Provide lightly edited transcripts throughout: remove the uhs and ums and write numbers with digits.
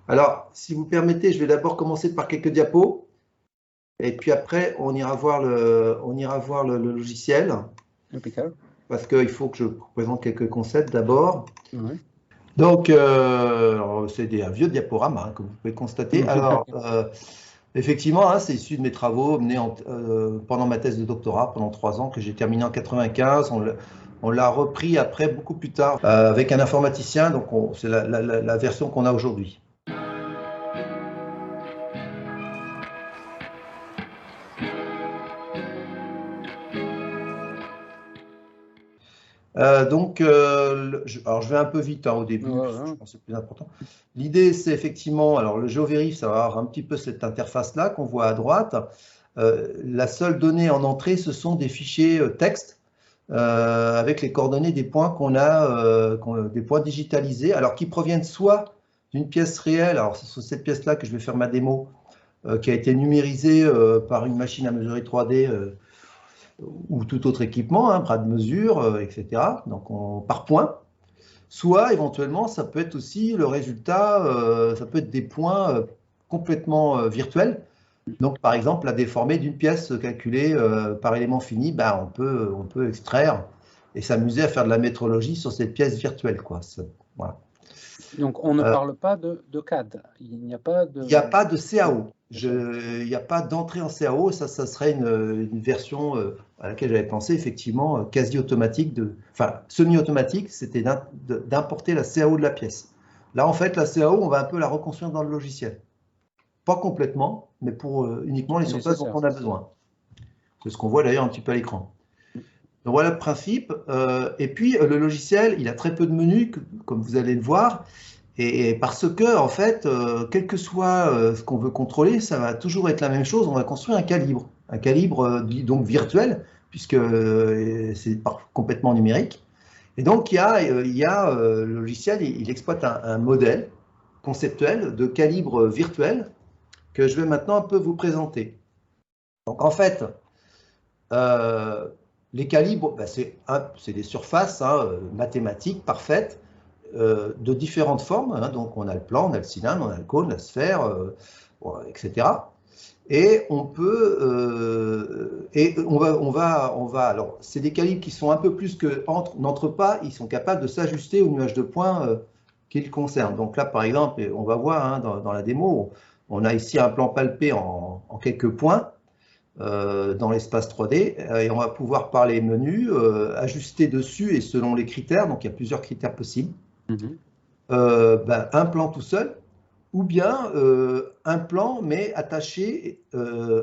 Alors, si vous permettez, je vais d'abord commencer par quelques diapos, et puis après, on ira voir le logiciel, Impeccable. parce qu'il faut que je vous présente quelques concepts d'abord. Ouais. Donc, c'est un vieux diaporama, hein, comme vous pouvez constater. Alors, effectivement, hein, c'est issu de mes travaux menés pendant ma thèse de doctorat, pendant 3 ans, que j'ai terminé en 95. On l'a repris après, beaucoup plus tard, avec un informaticien. Donc, c'est la version qu'on a aujourd'hui. Alors je vais un peu vite hein, au début, Ouais, parce que je pense que c'est le plus important. L'idée, c'est effectivement, alors le GeoVerif, ça va avoir un petit peu cette interface-là qu'on voit à droite. La seule donnée en entrée, ce sont des fichiers texte avec les coordonnées des points qu'on a, des points digitalisés, alors qui proviennent soit d'une pièce réelle, alors c'est sur cette pièce-là que je vais faire ma démo, qui a été numérisée par une machine à mesurer 3D ou tout autre équipement, hein, bras de mesure, etc. Donc par point. Soit éventuellement, ça peut être aussi le résultat, ça peut être des points complètement virtuels. Donc par exemple, la déformée d'une pièce calculée par élément fini, ben, on peut extraire et s'amuser à faire de la métrologie sur cette pièce virtuelle, quoi. Voilà. Donc on ne parle pas de CAD, il n'y a pas de... Il n'y a pas de CAO. Il n'y a pas d'entrée en CAO. Ça serait une version à laquelle j'avais pensé, effectivement, quasi automatique, enfin semi-automatique, c'était d'importer la CAO de la pièce. Là, en fait, la CAO, on va un peu la reconstruire dans le logiciel. Pas complètement, mais pour uniquement les surfaces dont on a besoin. C'est ce qu'on voit d'ailleurs un petit peu à l'écran. Donc voilà le principe. Et puis, le logiciel, il a très peu de menus, comme vous allez le voir. Et parce que, en fait, quel que soit ce qu'on veut contrôler, ça va toujours être la même chose. On va construire un calibre donc virtuel, puisque c'est complètement numérique. Et donc, le logiciel, il exploite un modèle conceptuel de calibre virtuel que je vais maintenant un peu vous présenter. Donc, en fait, les calibres, ben, c'est des surfaces hein, mathématiques parfaites de différentes formes. Hein, donc, on a le plan, on a le cylindre, on a le cône, la sphère, etc. Et on peut, alors, c'est des calibres qui sont un peu plus que n'entrent pas, ils sont capables de s'ajuster au nuage de points qu'ils concernent. Donc là, par exemple, on va voir hein, dans la démo, on a ici un plan palpé en quelques points dans l'espace 3D et on va pouvoir par les menus ajuster dessus et selon les critères, donc il y a plusieurs critères possibles. Ben, un plan tout seul, ou bien un plan mais attaché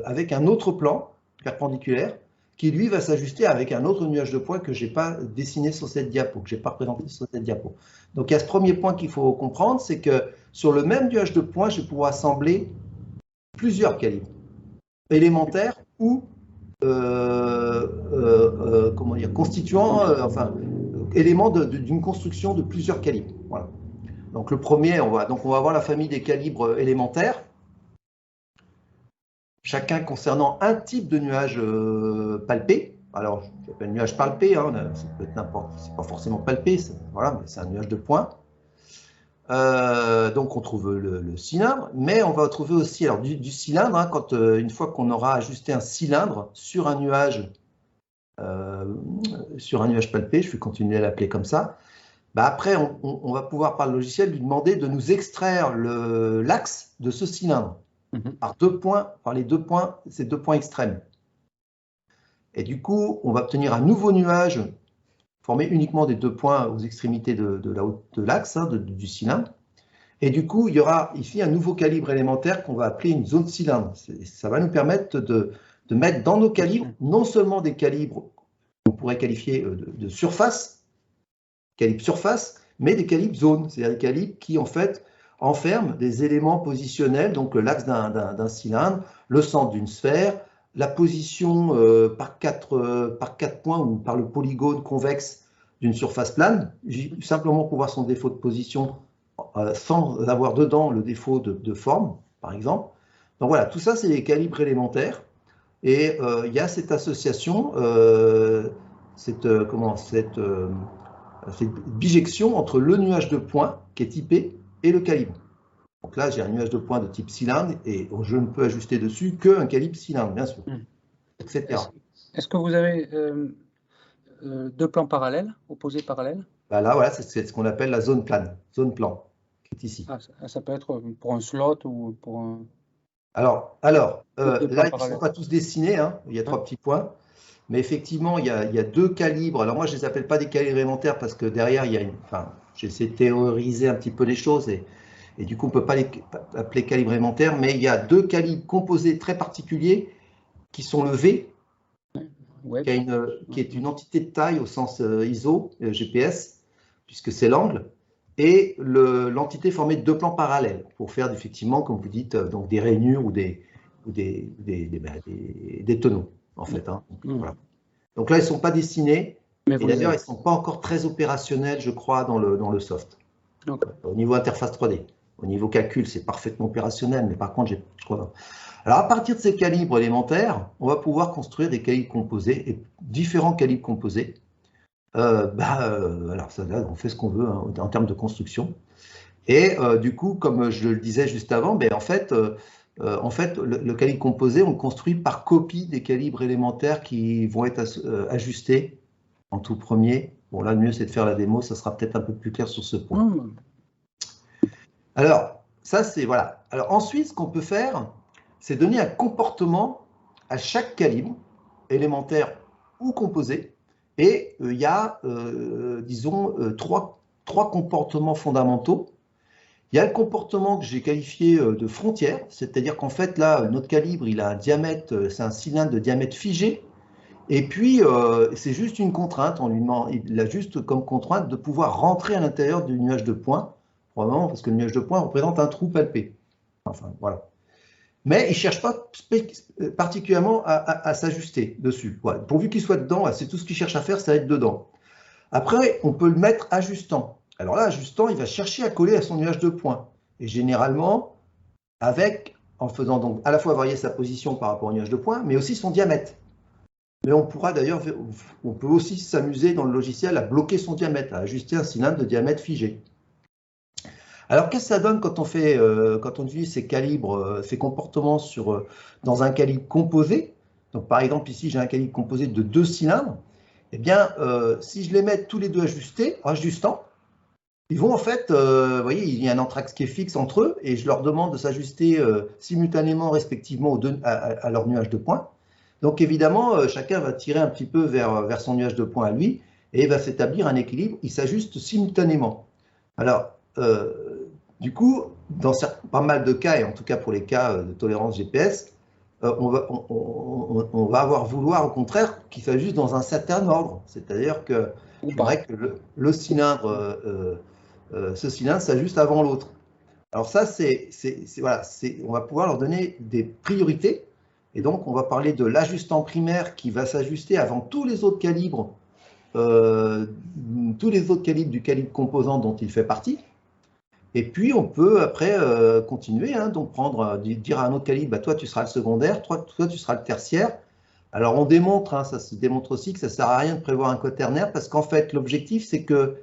avec un autre plan perpendiculaire qui lui va s'ajuster avec un autre nuage de points que je n'ai pas dessiné sur cette diapo, que je n'ai pas représenté sur cette diapo. Donc il y a ce premier point qu'il faut comprendre, c'est que sur le même nuage de points, je vais pouvoir assembler plusieurs calibres élémentaires ou comment dire, constituant, enfin, éléments d'une construction de plusieurs calibres. Voilà. Donc le premier, on va avoir la famille des calibres élémentaires, chacun concernant un type de nuage palpé. Alors, j'appelle nuage palpé, hein, ça peut être n'importe, c'est pas forcément palpé, voilà, mais c'est un nuage de points. Donc on trouve le cylindre, mais on va trouver aussi alors, du cylindre, hein, une fois qu'on aura ajusté un cylindre sur un nuage palpé, je vais continuer à l'appeler comme ça. Bah après, on va pouvoir, par le logiciel, lui demander de nous extraire l'axe de ce cylindre par ces 2 points extrêmes. Et du coup, on va obtenir un nouveau nuage formé uniquement des 2 points aux extrémités de l'axe hein, du cylindre. Et du coup, il y aura ici un nouveau calibre élémentaire qu'on va appeler une zone cylindre. Ça va nous permettre de mettre dans nos calibres non seulement des calibres qu'on pourrait qualifier de surface, calibre surface, mais des calibres zones, c'est-à-dire des calibres qui en fait enferment des éléments positionnels, donc l'axe d'un cylindre, le centre d'une sphère, la position par quatre points ou par le polygone convexe d'une surface plane, simplement pour voir son défaut de position sans avoir dedans le défaut de forme, par exemple. Donc voilà, tout ça, c'est les calibres élémentaires. Et il y a cette association, cette bijection entre le nuage de points, qui est typé, et le calibre. Donc là, j'ai un nuage de points de type cylindre et je ne peux ajuster dessus qu'un calibre cylindre, bien sûr, etc. Est-ce que vous avez deux plans parallèles, opposés parallèles? Bah là, voilà, c'est ce qu'on appelle la zone plane, zone plan, qui est ici. Ah, ça peut être pour un slot ou pour un... Alors deux là, ils plans ne sont parallèles. pas tous dessinés, hein, il y a 3 petits points. Mais effectivement, il y a 2 calibres. Alors moi, je ne les appelle pas des calibres élémentaires parce que derrière, il y a enfin, j'essaie de théoriser un petit peu les choses et du coup, on ne peut pas les appeler calibres élémentaires, mais il y a 2 calibres composés très particuliers qui sont le V, qui est une entité de taille au sens ISO, GPS, puisque c'est l'angle, et l'entité formée de 2 plans parallèles pour faire effectivement, comme vous dites, donc des rainures ou des tonneaux, en fait. Hein. Donc, voilà. Donc là, ils ne sont pas dessinés, et d'ailleurs, ils ne sont pas encore très opérationnels, je crois, dans le soft. Au niveau interface 3D. Au niveau calcul, c'est parfaitement opérationnel, mais par contre, je crois pas. Alors, à partir de ces calibres élémentaires, on va pouvoir construire des calibres composés, et différents calibres composés. Alors, ça, là, on fait ce qu'on veut hein, en termes de construction. Et du coup, comme je le disais juste avant, en fait, le calibre composé, on le construit par copie des calibres élémentaires qui vont être ajustés en tout premier. Bon, là, le mieux, c'est de faire la démo, ça sera peut-être un peu plus clair sur ce point. Alors, ça, c'est, voilà. Alors, ensuite, ce qu'on peut faire, c'est donner un comportement à chaque calibre, élémentaire ou composé. Et il y a, disons, trois comportements fondamentaux. Il y a le comportement que j'ai qualifié de frontière, c'est-à-dire qu'en fait, là, notre calibre, il a un diamètre, c'est un cylindre de diamètre figé. Et puis, c'est juste une contrainte, il a juste comme contrainte de pouvoir rentrer à l'intérieur du nuage de points, probablement parce que le nuage de points représente un trou palpé. Enfin, voilà. Mais il ne cherche pas particulièrement à s'ajuster dessus. Voilà. Pourvu qu'il soit dedans, c'est tout ce qu'il cherche à faire, c'est être dedans. Après, on peut le mettre ajustant. Alors là, ajustant, il va chercher à coller à son nuage de points. Et généralement, en faisant donc à la fois varier sa position par rapport au nuage de points, mais aussi son diamètre. Mais on pourra d'ailleurs, on peut aussi s'amuser dans le logiciel à bloquer son diamètre, à ajuster un cylindre de diamètre figé. Alors, qu'est-ce que ça donne quand on utilise ces calibres, ces comportements dans un calibre composé? Donc, par exemple, ici, j'ai un calibre composé de 2 cylindres. Eh bien, si je les mets tous les deux ajustants, ils vont en fait, vous voyez, il y a un entraxe qui est fixe entre eux et je leur demande de s'ajuster simultanément, respectivement, à leur nuage de points. Donc, évidemment, chacun va tirer un petit peu vers son nuage de points à lui et va s'établir un équilibre. Ils s'ajustent simultanément. Alors, du coup, dans pas mal de cas, et en tout cas pour les cas de tolérance GPS, on va vouloir au contraire qu'il s'ajuste dans un certain ordre. C'est-à-dire que je voudrais que le cylindre, ce cylindre s'ajuste avant l'autre. Alors ça, voilà, on va pouvoir leur donner des priorités. Et donc, on va parler de l'ajustant primaire qui va s'ajuster avant tous les autres calibres du calibre composant dont il fait partie. Et puis, on peut après continuer, hein, donc dire à un autre calibre, bah, toi, tu seras le secondaire, toi, tu seras le tertiaire. Alors, on démontre, hein, ça se démontre aussi que ça ne sert à rien de prévoir un quaternaire parce qu'en fait, l'objectif, c'est que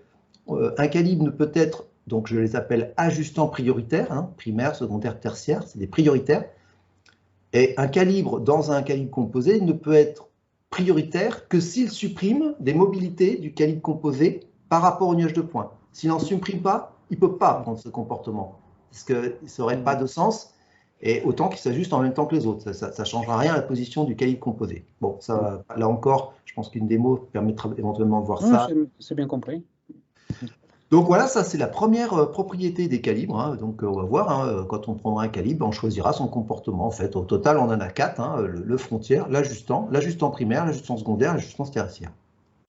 un calibre ne peut être, donc je les appelle ajustants prioritaires, hein, primaire, secondaire, tertiaire, c'est des prioritaires. Et un calibre dans un calibre composé ne peut être prioritaire que s'il supprime des mobilités du calibre composé par rapport au nuage de points. S'il n'en supprime pas, il ne peut pas prendre ce comportement, parce que ça n'aurait pas de sens, et autant qu'il s'ajuste en même temps que les autres. Ça ne changera rien à la position du calibre composé. Bon, ça, là encore, je pense qu'une démo permettra éventuellement de voir ça. C'est bien compris. Donc voilà, ça c'est la première propriété des calibres. Hein. Donc on va voir, hein, quand on prendra un calibre, on choisira son comportement. En fait, au total, on en a 4, hein, le frontière, l'ajustant primaire, l'ajustant secondaire, l'ajustant tertiaire.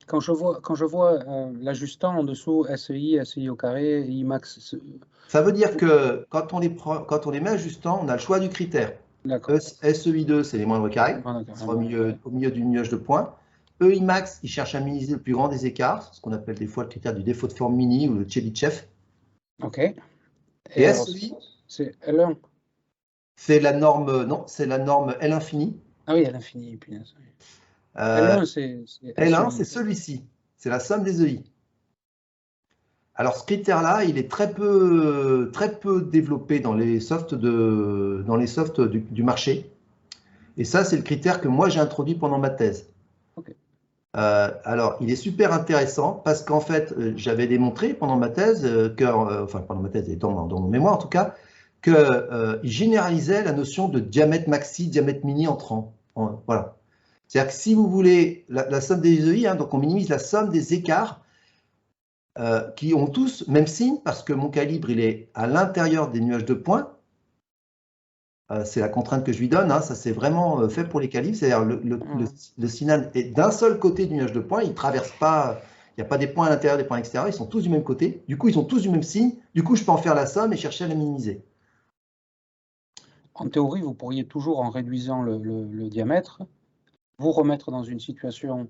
Quand je vois l'ajustant en dessous, SEI, SEI au carré, IMAX. Ça veut dire que quand on les met ajustants, on a le choix du critère. SEI2, c'est les moindres carrés, au milieu du nuage de points. EIMAX, il cherche à minimiser le plus grand des écarts, ce qu'on appelle des fois le critère du défaut de forme mini ou le Chebyshev. OK. Et SEI, c'est L1. C'est la norme, non, c'est la norme L infini. Ah oui, L infini. L1, c'est L1, c'est celui-ci. C'est la somme des EI. Alors, ce critère-là, il est très peu développé dans les softs, du marché. Et ça, c'est le critère que moi, j'ai introduit pendant ma thèse. Okay. Alors, il est super intéressant parce qu'en fait, j'avais démontré pendant ma thèse, enfin, pendant ma thèse et dans mon mémoire en tout cas, qu'il généralisait la notion de diamètre maxi, diamètre mini entrant. Voilà. C'est-à-dire que si vous voulez la somme des EI, hein, donc on minimise la somme des écarts qui ont tous même signe parce que mon calibre, il est à l'intérieur des nuages de points. C'est la contrainte que je lui donne, hein, ça c'est vraiment fait pour les calibres, c'est-à-dire le Sinan est d'un seul côté du nuage de points, il ne traverse pas, il n'y a pas des points à l'intérieur, des points à l'extérieur, ils sont tous du même côté, du coup ils ont tous du même signe, du coup je peux en faire la somme et chercher à la minimiser. En théorie, vous pourriez toujours, en réduisant le diamètre, vous remettre dans une situation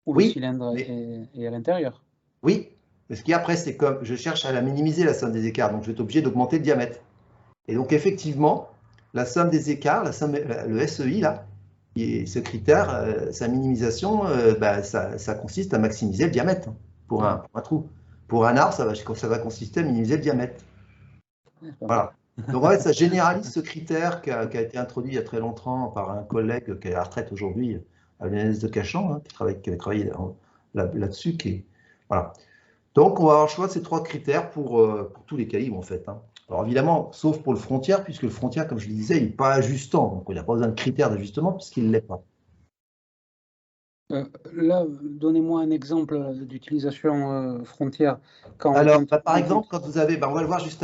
où Oui, le cylindre est à l'intérieur. Oui, parce qu'après c'est comme, je cherche à la minimiser la somme des écarts, donc je vais être obligé d'augmenter le diamètre. Et donc effectivement, la somme des écarts, le SEI là, et ce critère, sa minimisation, ça consiste à maximiser le diamètre pour un trou. Pour un arbre, ça va consister à minimiser le diamètre. Voilà. Donc en fait, ça généralise ce critère qui a été introduit il y a très longtemps par un collègue qui est à la retraite aujourd'hui, à l'UNS de Cachan, hein, qui avait travaillé là-dessus. Voilà. Donc on va avoir le choix de ces 3 critères pour tous les calibres en fait. Hein. Alors évidemment, sauf pour le frontière, puisque le frontière, comme je le disais, il n'est pas ajustant. Donc il n'y a pas besoin de critères d'ajustement puisqu'il ne l'est pas. Là, donnez-moi un exemple d'utilisation frontière. Alors, par exemple, quand vous avez, on va le voir juste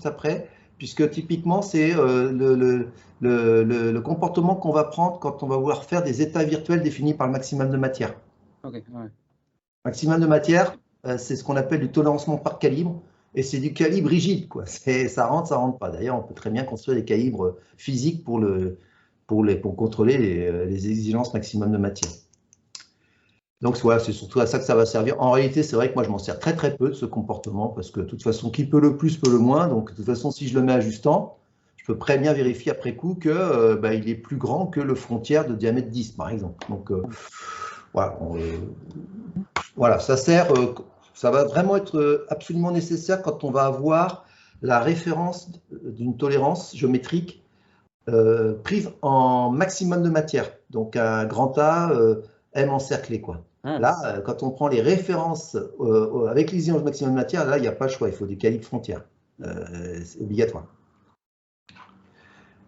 après, puisque typiquement, c'est le comportement qu'on va prendre quand on va vouloir faire des états virtuels définis par le maximum de matière. Okay, ouais. Maximum de matière, c'est ce qu'on appelle du tolérancement par calibre, et c'est du calibre rigide, quoi. Ça rentre pas. D'ailleurs, on peut très bien construire des calibres physiques pour contrôler les exigences maximum de matière. Donc voilà, c'est surtout à ça que ça va servir. En réalité, c'est vrai que moi, je m'en sers très très peu de ce comportement, parce que de toute façon, qui peut le plus peut le moins. Donc de toute façon, si je le mets ajustant, je peux très bien vérifier après coup que il est plus grand que le frontière de diamètre 10, par exemple. Donc voilà, ça sert, ça va vraiment être absolument nécessaire quand on va avoir la référence d'une tolérance géométrique prise en maximum de matière. Donc un grand A, M encerclé, quoi. Là, quand on prend les références avec l'exigence maximum de matière, là, il n'y a pas le choix, il faut des calibres frontières. C'est obligatoire.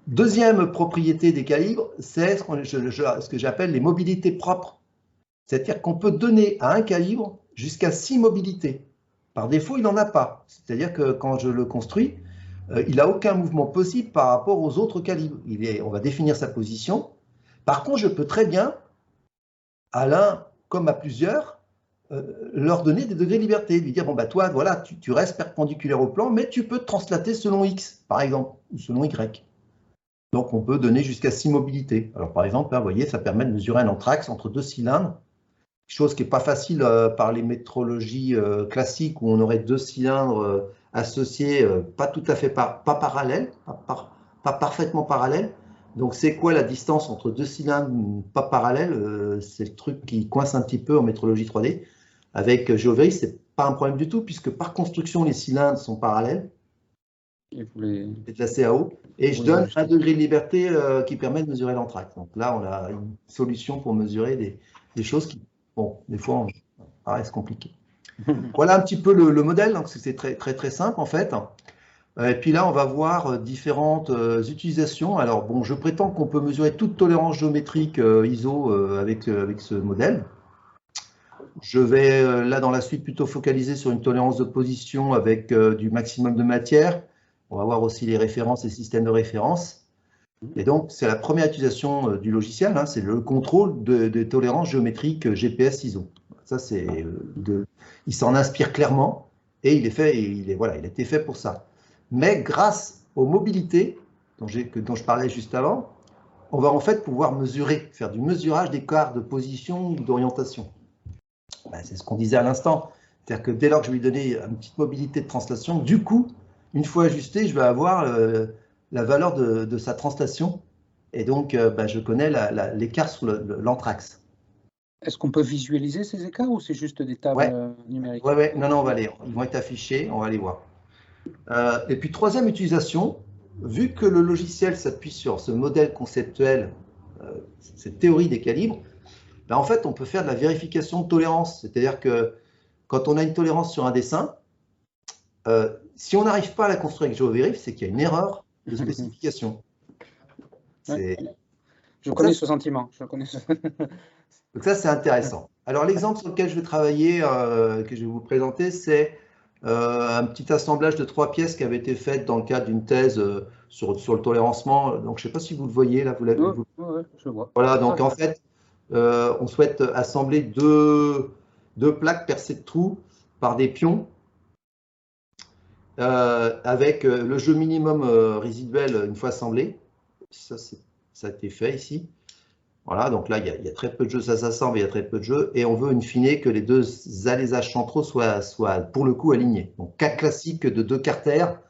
Deuxième propriété des calibres, c'est ce que j'appelle les mobilités propres. C'est-à-dire qu'on peut donner à un calibre jusqu'à 6 mobilités. Par défaut, il n'en a pas. C'est-à-dire que quand je le construis, il n'a aucun mouvement possible par rapport aux autres calibres. On va définir sa position. Par contre, je peux très bien, à l'un comme à plusieurs, leur donner des degrés de liberté, lui dire, bon, toi, voilà, tu restes perpendiculaire au plan, mais tu peux te translater selon X, par exemple, ou selon Y. Donc, on peut donner jusqu'à 6 mobilités. Alors, par exemple, là, vous voyez, ça permet de mesurer un anthrax entre 2 cylindres, chose qui n'est pas facile par les métrologies classiques, où on aurait 2 cylindres associés, pas tout à fait pas parallèles, pas parfaitement parallèles. Donc, c'est quoi la distance entre 2 cylindres pas parallèles? C'est le truc qui coince un petit peu en métrologie 3D. Avec GeoVeris, ce n'est pas un problème du tout, puisque par construction, les cylindres sont parallèles. C'est de la CAO. Et je donne un degré de liberté qui permet de mesurer l'anthrax. Donc là, on a une solution pour mesurer des choses qui, bon, des fois, paraissent compliquées. Voilà un petit peu le modèle. Donc c'est très, très, très simple, en fait. Et puis là, on va voir différentes utilisations. Alors, bon, je prétends qu'on peut mesurer toute tolérance géométrique ISO avec ce modèle. Je vais, là, dans la suite, plutôt focaliser sur une tolérance de position avec du maximum de matière. On va voir aussi les références et systèmes de référence. Et donc, c'est la première utilisation du logiciel, hein, c'est le contrôle de tolérance géométrique GPS ISO. Ça, il s'en inspire clairement et il a été fait pour ça. Mais grâce aux mobilités dont je parlais juste avant, on va en fait pouvoir mesurer, faire du mesurage d'écart de position ou d'orientation. C'est ce qu'on disait à l'instant. C'est-à-dire que dès lors que je lui donnais une petite mobilité de translation, du coup, une fois ajusté, je vais avoir la valeur de sa translation. Et donc, je connais l'écart sur l'anthrax. Est-ce qu'on peut visualiser ces écarts ou c'est juste des tables numériques? Ouais. Non, ils vont être affichés, on va les voir. Et puis, troisième utilisation, vu que le logiciel s'appuie sur ce modèle conceptuel, cette théorie des calibres, ben en fait, on peut faire de la vérification de tolérance. C'est-à-dire que quand on a une tolérance sur un dessin, si on n'arrive pas à la construire avec GeoVerif, c'est qu'il y a une erreur de spécification. Je connais ce sentiment. Donc ça, c'est intéressant. Alors, l'exemple sur lequel je vais travailler, que je vais vous présenter, c'est un petit assemblage de 3 pièces qui avait été fait dans le cadre d'une thèse sur le tolérancement. Donc, je ne sais pas si vous le voyez, là, vous l'avez vu. Oui, je vois. Voilà, donc en fait, on souhaite assembler deux plaques percées de trous par des pions avec le jeu minimum résiduel une fois assemblé. Ça a été fait ici. Voilà, donc là, il y a très peu de jeux, ça s'assemble, il y a très peu de jeux, et on veut in fine que les deux allésages centraux soient pour le coup alignés. Donc, cas classique de 2 cartères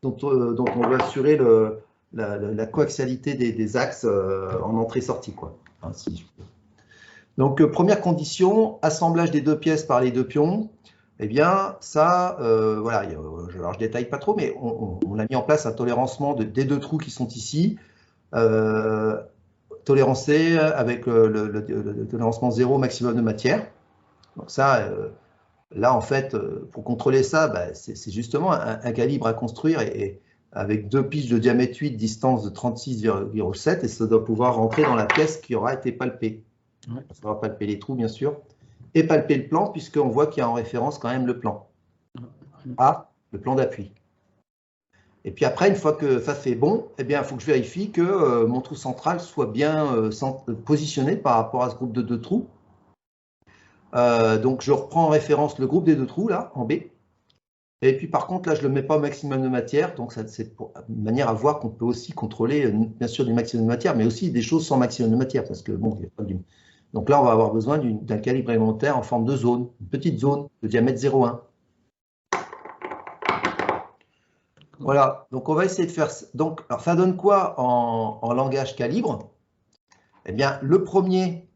dont on veut assurer la coaxialité des axes en entrée-sortie, quoi. Hein, donc, première condition, assemblage des 2 pièces par les 2 pions. Eh bien, ça, voilà, alors je ne détaille pas trop, mais on a mis en place un tolérancement des 2 trous qui sont ici. Tolérancé avec le tolérancement 0 maximum de matière. Donc ça, là en fait, pour contrôler ça, bah, c'est justement un calibre à construire et avec 2 piches de diamètre 8, distance de 36,7 et ça doit pouvoir rentrer dans la pièce qui aura été palpée. Ça va palper les trous bien sûr et palper le plan puisqu'on voit qu'il y a en référence quand même le plan. Le plan d'appui. Et puis après, une fois que ça c'est bon, eh bien, il faut que je vérifie que mon trou central soit bien positionné par rapport à ce groupe de 2 trous. Donc je reprends en référence le groupe des 2 trous, là, en B. Et puis par contre, là, je ne le mets pas au maximum de matière. Donc c'est une manière à voir qu'on peut aussi contrôler, bien sûr, du maximum de matière, mais aussi des choses sans maximum de matière. Parce que bon, il y a pas du... Donc là, on va avoir besoin d'un calibre élémentaire en forme de zone, une petite zone de diamètre 0,1. Voilà, donc on va essayer de faire... Donc, alors ça donne quoi en langage calibre? Eh bien, le premier,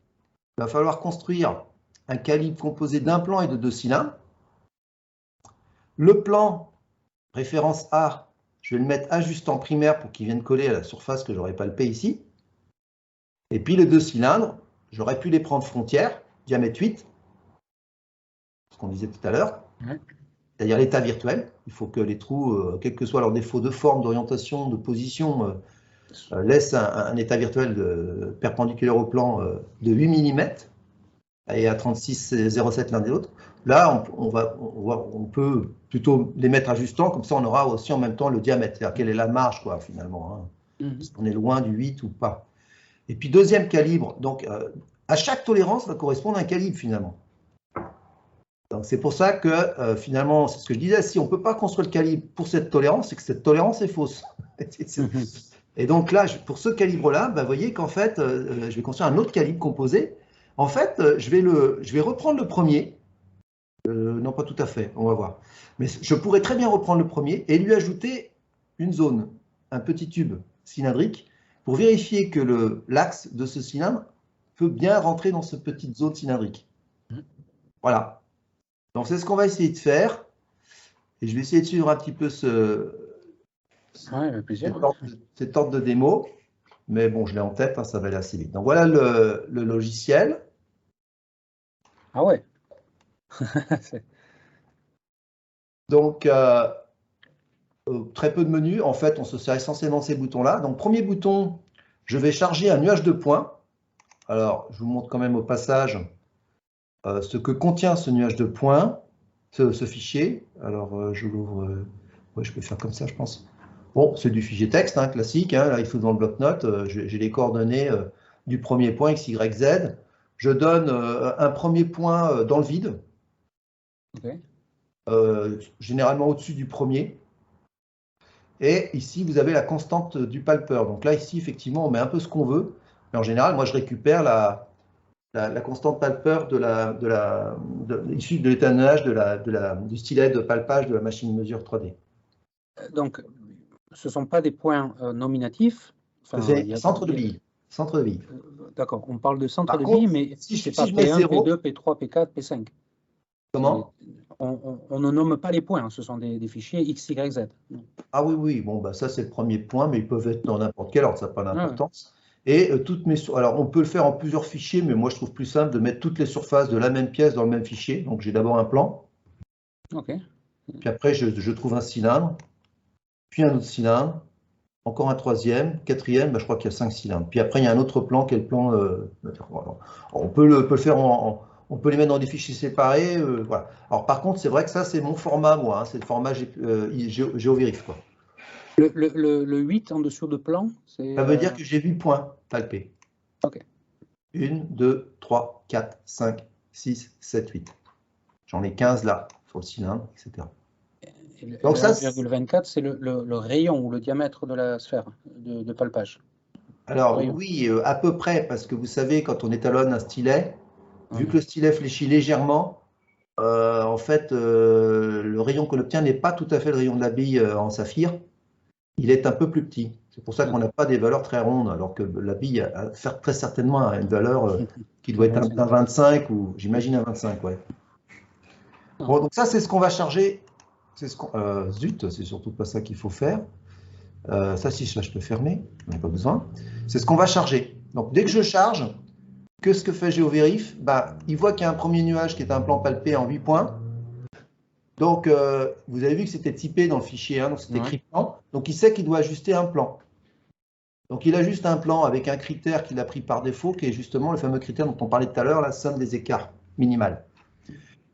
il va falloir construire un calibre composé d'un plan et de 2 cylindres. Le plan, référence A, je vais le mettre ajustant primaire pour qu'il vienne coller à la surface que j'aurais palpée ici. Et puis les 2 cylindres, j'aurais pu les prendre frontière, diamètre 8, ce qu'on disait tout à l'heure. C'est-à-dire l'état virtuel. Il faut que les trous, quel que soit leur défaut de forme, d'orientation, de position, laissent un état virtuel perpendiculaire au plan de 8 mm et à 36,07 l'un des autres. Là, on peut plutôt les mettre ajustants, comme ça on aura aussi en même temps le diamètre, c'est-à-dire quelle est la marge, quoi, finalement. Hein. Est-ce qu'on est loin du 8 ou pas? Et puis deuxième calibre, donc à chaque tolérance va correspondre un calibre finalement. Donc c'est pour ça que finalement, c'est ce que je disais, si on ne peut pas construire le calibre pour cette tolérance, c'est que cette tolérance est fausse. Et donc là, pour ce calibre-là, bah, vous voyez qu'en fait, je vais construire un autre calibre composé. En fait, je vais reprendre le premier. Non, pas tout à fait, on va voir. Mais je pourrais très bien reprendre le premier et lui ajouter une zone, un petit tube cylindrique, pour vérifier que l'axe de ce cylindre peut bien rentrer dans cette petite zone cylindrique. Voilà. Donc, c'est ce qu'on va essayer de faire. Et je vais essayer de suivre un petit peu cette ordre de démo. Mais bon, je l'ai en tête, hein, ça va aller assez vite. Donc, voilà le logiciel. Ah ouais. Donc, très peu de menus. En fait, on se sert essentiellement de ces boutons-là. Donc, premier bouton, je vais charger un nuage de points. Alors, je vous montre quand même au passage ce que contient ce nuage de points, ce fichier. Alors, je l'ouvre. Ouais, je peux faire comme ça, je pense. Bon, c'est du fichier texte, hein, classique. Hein, là, il faut dans le bloc-notes. J'ai les coordonnées du premier point, X, Y, Z. Je donne un premier point dans le vide. Okay. Généralement au-dessus du premier. Et ici, vous avez la constante du palpeur. Donc là, ici, effectivement, on met un peu ce qu'on veut. Mais en général, moi, je récupère la constante palpeur issue de l'étalonnage du stylet de palpage de la machine mesure 3D. Donc, ce ne sont pas des points nominatifs. C'est centre de bille. Centre de bille. d'accord. On parle de centre Par de contre, vie, mais si c'est je pas mets P1, 0, P2, P3, P4, P5. comment? On ne nomme pas les points, ce sont des fichiers X, Y, Z. Ah oui, oui, bon, bah, ça c'est le premier point, mais ils peuvent être dans n'importe quel ordre, ça n'a pas Ah, d'importance. Et alors on peut le faire en plusieurs fichiers, mais moi je trouve plus simple de mettre toutes les surfaces de la même pièce dans le même fichier. Donc j'ai d'abord un plan, ok. puis après je trouve un cylindre, puis un autre cylindre, encore un troisième, quatrième, bah, je crois qu'il y a 5 cylindres. Puis après il y a un autre plan qui est le plan. On peut le faire on peut les mettre dans des fichiers séparés. Voilà. Alors par contre, c'est vrai que ça c'est mon format, moi, hein, c'est le format GeoVerif, quoi. Le 8 en dessous de plan, c'est... Ça veut dire que j'ai 8 points palpés. Ok. 1, 2, 3, 4, 5, 6, 7, 8. J'en ai 15 là, sur le cylindre, etc. Donc ça, 1,24, c'est le rayon ou le diamètre de la sphère de palpage. Alors oui, à peu près, parce que vous savez, quand on étalonne un stylet, vu que le stylet fléchit légèrement, en fait, le rayon qu'on obtient n'est pas tout à fait le rayon de la bille en saphir. Il est un peu plus petit. C'est pour ça qu'on n'a pas des valeurs très rondes, alors que la bille a très certainement une valeur qui doit être un 25 ou j'imagine un 25, ouais. Bon, donc ça, c'est ce qu'on va charger. Zut, c'est surtout pas ça qu'il faut faire. Ça, si ça, je peux fermer, on n'a pas besoin. C'est ce qu'on va charger. Donc, dès que je charge, que ce que fait GeoVerif, bah, il voit qu'il y a un premier nuage qui est un plan palpé en 8 points. Donc, vous avez vu que c'était typé dans le fichier, hein, donc c'était écrit plan. Donc, il sait qu'il doit ajuster un plan. Donc, il ajuste un plan avec un critère qu'il a pris par défaut, qui est justement le fameux critère dont on parlait tout à l'heure, la somme des écarts minimale.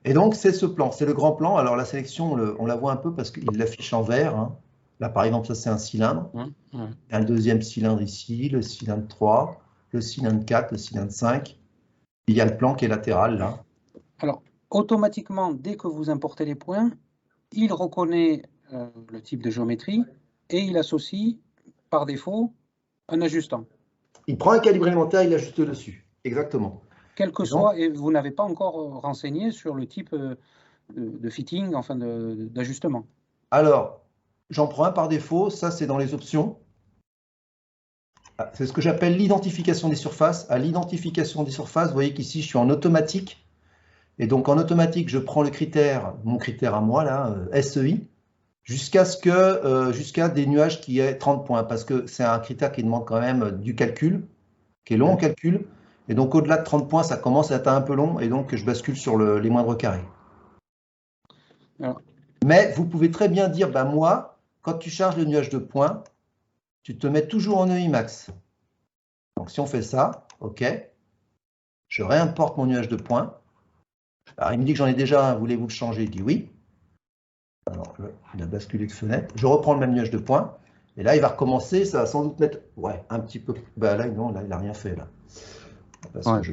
Et donc, c'est ce plan, c'est le grand plan. Alors, la sélection, on la voit un peu parce qu'il l'affiche en vert. Hein. Là, par exemple, ça, c'est un cylindre. Il y a un deuxième cylindre ici, le cylindre 3, le cylindre 4, le cylindre 5. Il y a le plan qui est latéral, là. Alors, automatiquement, dès que vous importez les points, il reconnaît le type de géométrie et il associe, par défaut, un ajustant. Il prend un calibre élémentaire, il ajuste dessus. Exactement. Quel que soit, et vous n'avez pas encore renseigné sur le type de fitting, enfin d'ajustement. Alors, j'en prends un par défaut, ça c'est dans les options. C'est ce que j'appelle l'identification des surfaces. À l'identification des surfaces, vous voyez qu'ici je suis en automatique. Et donc en automatique, je prends le critère, mon critère à moi, là, SEI, jusqu'à des nuages qui aient 30 points, parce que c'est un critère qui demande quand même du calcul, qui est long en calcul. Et donc au-delà de 30 points, ça commence à être un peu long, et donc je bascule sur les moindres carrés. Alors, mais vous pouvez très bien dire, ben moi, quand tu charges le nuage de points, tu te mets toujours en EI max. Donc si on fait ça, OK, je réimporte mon nuage de points. Alors il me dit que j'en ai déjà un, voulez-vous le changer? Je dis oui. Alors il a basculé de fenêtre. Je reprends le même nuage de points. Et là, il va recommencer, ça va sans doute mettre, ouais, un petit peu. Ben là, non, là, il n'a rien fait, là. Parce que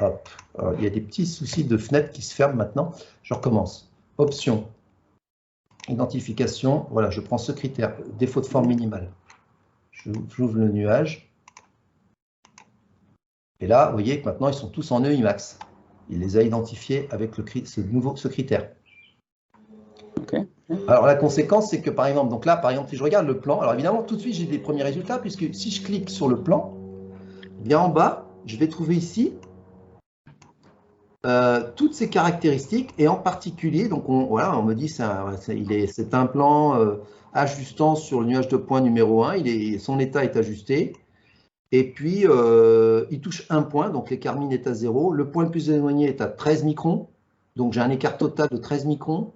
hop, alors, il y a des petits soucis de fenêtre qui se ferment maintenant. Je recommence. Option. Identification, voilà, je prends ce critère, défaut de forme minimale. J'ouvre le nuage. Et là, vous voyez que maintenant, ils sont tous en EI max. Il les a identifiés avec ce critère. Okay. Alors, la conséquence, c'est que, par exemple, donc là, par exemple, si je regarde le plan, alors évidemment, tout de suite, j'ai des premiers résultats, puisque si je clique sur le plan, bien en bas, je vais trouver ici toutes ces caractéristiques, et en particulier, donc voilà, on me dit c'est un plan ajustant sur le nuage de points numéro 1, son état est ajusté, et puis il touche un point, donc l'écart min est à 0, le point le plus éloigné est à 13 microns, donc j'ai un écart total de 13 microns,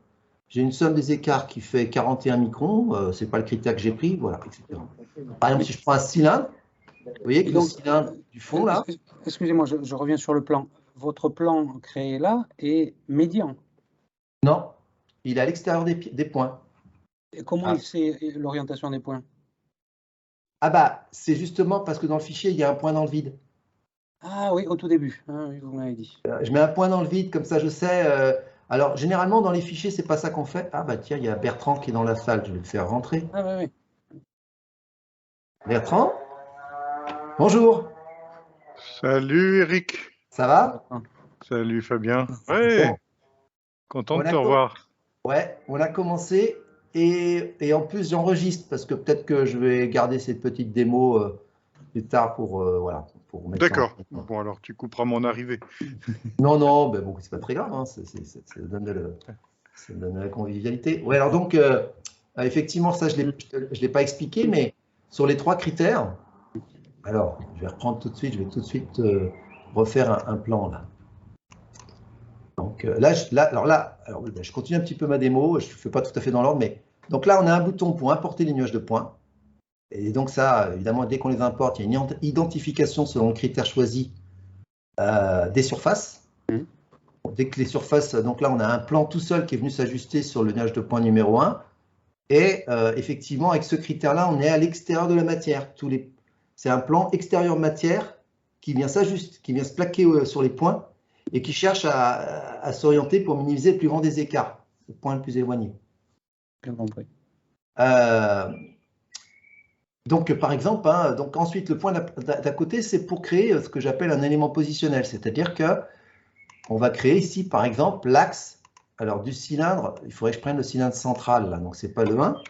j'ai une somme des écarts qui fait 41 microns, c'est pas le critère que j'ai pris, voilà, etc. Par exemple, si je prends un cylindre, vous voyez que le cylindre du fond, là... Excusez-moi, je reviens sur le plan. Votre plan créé là est médian. Non, il est à l'extérieur des points. Et comment il sait l'orientation des points? Ah bah, c'est justement parce que dans le fichier, il y a un point dans le vide. Ah oui, au tout début, hein, oui, vous m'avez dit. Je mets un point dans le vide, comme ça je sais. Alors, généralement, dans les fichiers, c'est pas ça qu'on fait. Ah bah tiens, il y a Bertrand qui est dans la salle, je vais le faire rentrer. Ah oui, oui. Bertrand? Bonjour. Salut Eric. Ça va? Salut Fabien. Ouais, bon. content de te revoir. Ouais, on a commencé. et en plus j'enregistre parce que peut-être que je vais garder cette petite démo plus tard pour voilà pour mettre ça. D'accord. Bon, alors tu couperas mon arrivée. Non, non, ben bon, c'est pas très grave, hein, ça donne de la convivialité. Ouais, alors donc, effectivement, ça, je ne l'ai pas expliqué, mais sur les 3 critères, alors, je vais reprendre tout de suite, je vais tout de suite refaire un plan, là. Donc là, je continue un petit peu ma démo, je ne fais pas tout à fait dans l'ordre, mais donc là, on a un bouton pour importer les nuages de points. Et donc ça, évidemment, dès qu'on les importe, il y a une identification selon le critère choisi des surfaces. Dès que les surfaces, donc là, on a un plan tout seul qui est venu s'ajuster sur le nuage de points numéro 1. Et effectivement, avec ce critère-là, on est à l'extérieur de la matière. C'est un plan extérieur matière qui vient s'ajuster, qui vient se plaquer sur les points et qui cherche à s'orienter pour minimiser le plus grand des écarts, le point le plus éloigné. Bien compris. Donc, par exemple, donc ensuite, le point d'à côté, c'est pour créer ce que j'appelle un élément positionnel. C'est-à-dire que on va créer ici, par exemple, l'axe du cylindre. Il faudrait que je prenne le cylindre central, là. Donc, ce n'est pas le 1,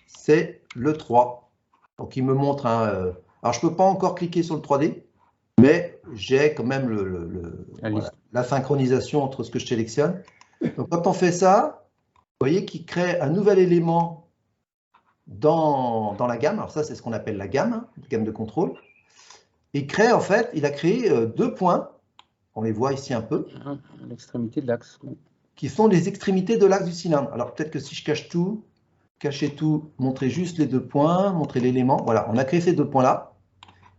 c'est le 3. Donc, il me montre alors, je ne peux pas encore cliquer sur le 3D, mais j'ai quand même la synchronisation entre ce que je sélectionne. Donc, quand on fait ça, vous voyez qu'il crée un nouvel élément dans la gamme. Alors, ça, c'est ce qu'on appelle la gamme de contrôle. Il a créé 2 points. On les voit ici un peu. À l'extrémité de l'axe. Qui sont les extrémités de l'axe du cylindre. Alors peut-être que si je cache tout, cacher tout, montrer juste les 2 points, montrer l'élément. Voilà, on a créé ces 2 points-là.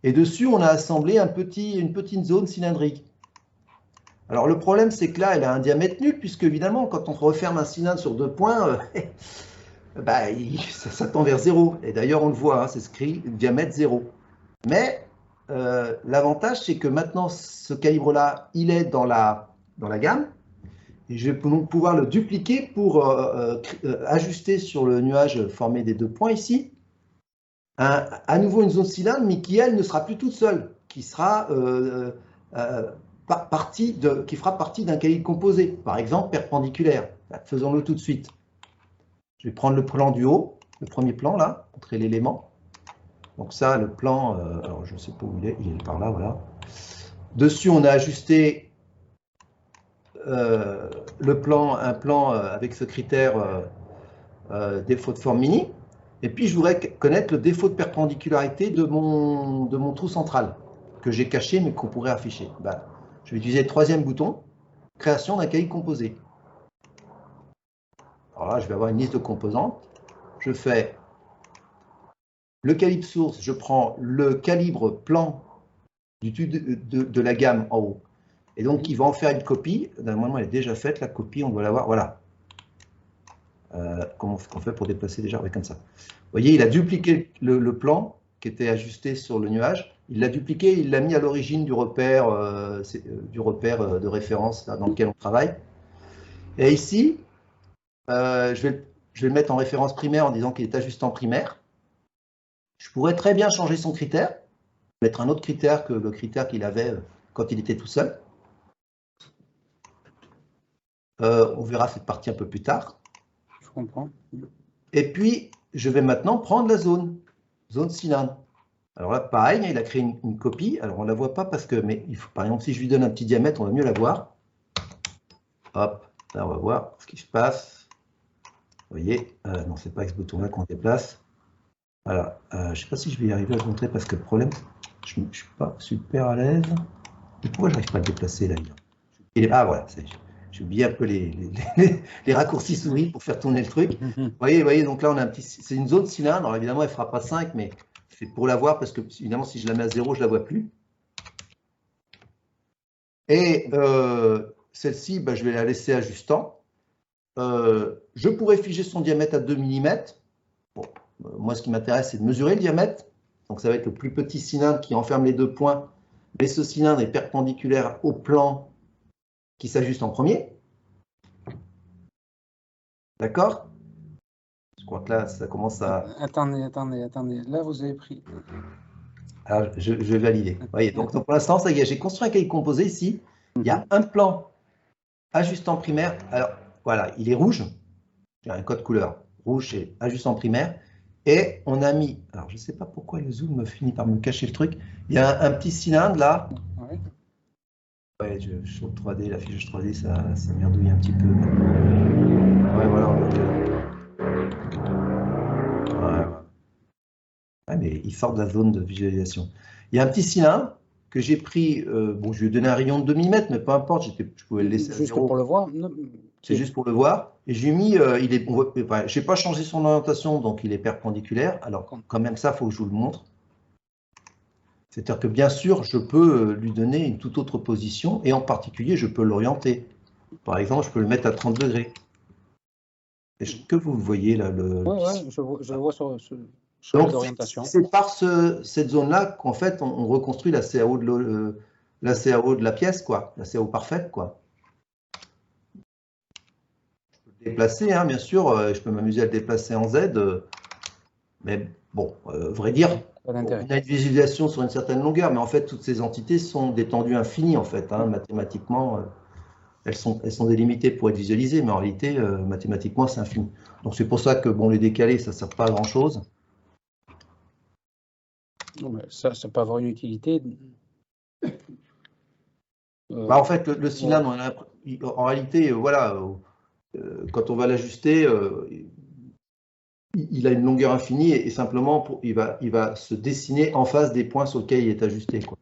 Et dessus, on a assemblé une petite zone cylindrique. Alors le problème, c'est que là, elle a un diamètre nul, puisque évidemment, quand on referme un cylindre sur 2 points, ça tend vers 0. Et d'ailleurs, on le voit, c'est écrit diamètre 0. Mais l'avantage, c'est que maintenant, ce calibre-là, il est dans la gamme. Et je vais donc pouvoir le dupliquer pour ajuster sur le nuage formé des 2 points ici. À nouveau une zone cylindre, mais qui, elle, ne sera plus toute seule, qui sera qui fera partie d'un calibre composé, par exemple perpendiculaire. Faisons-le tout de suite. Je vais prendre le plan du haut, le premier plan, là, montrer l'élément. Donc ça, le plan, alors je ne sais pas où il est par là, voilà. Dessus, on a ajusté un plan avec ce critère défaut de forme mini. Et puis, je voudrais connaître le défaut de perpendicularité de mon trou central, que j'ai caché, mais qu'on pourrait afficher. Je vais utiliser le 3e bouton, création d'un calibre composé. Alors là, je vais avoir une liste de composantes. Je fais le calibre source, je prends le calibre plan de la gamme en haut. Et donc, il va en faire une copie. Normalement, elle est déjà faite, la copie, on doit l'avoir. Voilà. Comment on fait pour déplacer déjà? Oui, comme ça. Vous voyez, il a dupliqué le plan qui était ajusté sur le nuage. Il l'a dupliqué, il l'a mis à l'origine du repère de référence là, dans lequel on travaille. Et ici, je vais le mettre en référence primaire en disant qu'il est ajusté en primaire. Je pourrais très bien changer son critère, mettre un autre critère que le critère qu'il avait quand il était tout seul. On verra cette partie un peu plus tard. Je comprends. Et puis, je vais maintenant prendre la zone cylindre. Alors là, pareil, il a créé une copie. Alors, on ne la voit pas parce que, mais il faut, par exemple, si je lui donne un petit diamètre, on va mieux la voir. Hop, là, on va voir ce qui se passe. Vous voyez, non, c'est pas avec ce bouton-là qu'on déplace. Voilà, je ne sais pas si je vais y arriver à vous montrer parce que le problème, je ne suis pas super à l'aise. Et pourquoi je n'arrive pas à le déplacer là? Ah, voilà, j'ai oublié un peu les raccourcis souris pour faire tourner le truc. Vous voyez, donc là, on a un petit, c'est une zone cylindre. Alors évidemment, elle ne fera pas 5, mais c'est pour la voir parce que, évidemment, si je la mets à 0, je ne la vois plus. Et celle-ci, je vais la laisser ajustant. Je pourrais figer son diamètre à 2 mm. Bon, moi, ce qui m'intéresse, c'est de mesurer le diamètre. Donc, ça va être le plus petit cylindre qui enferme les 2 points. Mais ce cylindre est perpendiculaire au plan qui s'ajuste en premier. D'accord? Je crois que là, ça commence à... Attendez. Là, vous avez pris... Alors, je vais valider. Vous voyez, donc pour l'instant, ça y est, j'ai construit un calibre composé ici. Il y a un plan ajustant primaire. Alors, voilà, il est rouge. J'ai un code couleur. rouge c'est ajustant primaire. Et on a mis, alors je ne sais pas pourquoi le zoom me finit par me cacher le truc, il y a un petit cylindre là. Ouais. Ouais, sur le 3D, l'affichage 3D, ça merdouille un petit peu. Ouais, voilà, on ouais. Ouais, mais il sort de la zone de visualisation. Il y a un petit cylindre que j'ai pris, bon, je lui ai donné un rayon de 2 mm, mais peu importe, je pouvais le laisser à Juste 0. pour le voir. C'est juste pour le voir. Et j'ai mis, j'ai pas changé son orientation, donc il est perpendiculaire. Alors, quand même ça, il faut que je vous le montre. C'est-à-dire que bien sûr, je peux lui donner une toute autre position, et en particulier, je peux l'orienter. Par exemple, je peux le mettre à 30 degrés. Est-ce que vous voyez là Oui, je le vois sur donc, l'orientation. c'est par cette zone-là qu'en fait, on reconstruit la CAO de la pièce, quoi, la CAO parfaite, quoi. Je peux le déplacer, hein, bien sûr, je peux m'amuser à le déplacer en Z, mais bon, vrai dire, on a une visualisation sur une certaine longueur, mais en fait, toutes ces entités sont d'étendue infinie, en fait, hein, mathématiquement, elles sont délimitées pour être visualisées, mais en réalité, mathématiquement, c'est infini. Donc, c'est pour ça que, bon, les décalés, ça ne sert pas à grand-chose. Ça peut avoir une utilité. En fait, le cylindre, en réalité, voilà, quand on va l'ajuster, il a une longueur infinie et simplement, il va se dessiner en face des points sur lesquels il est ajusté, quoi.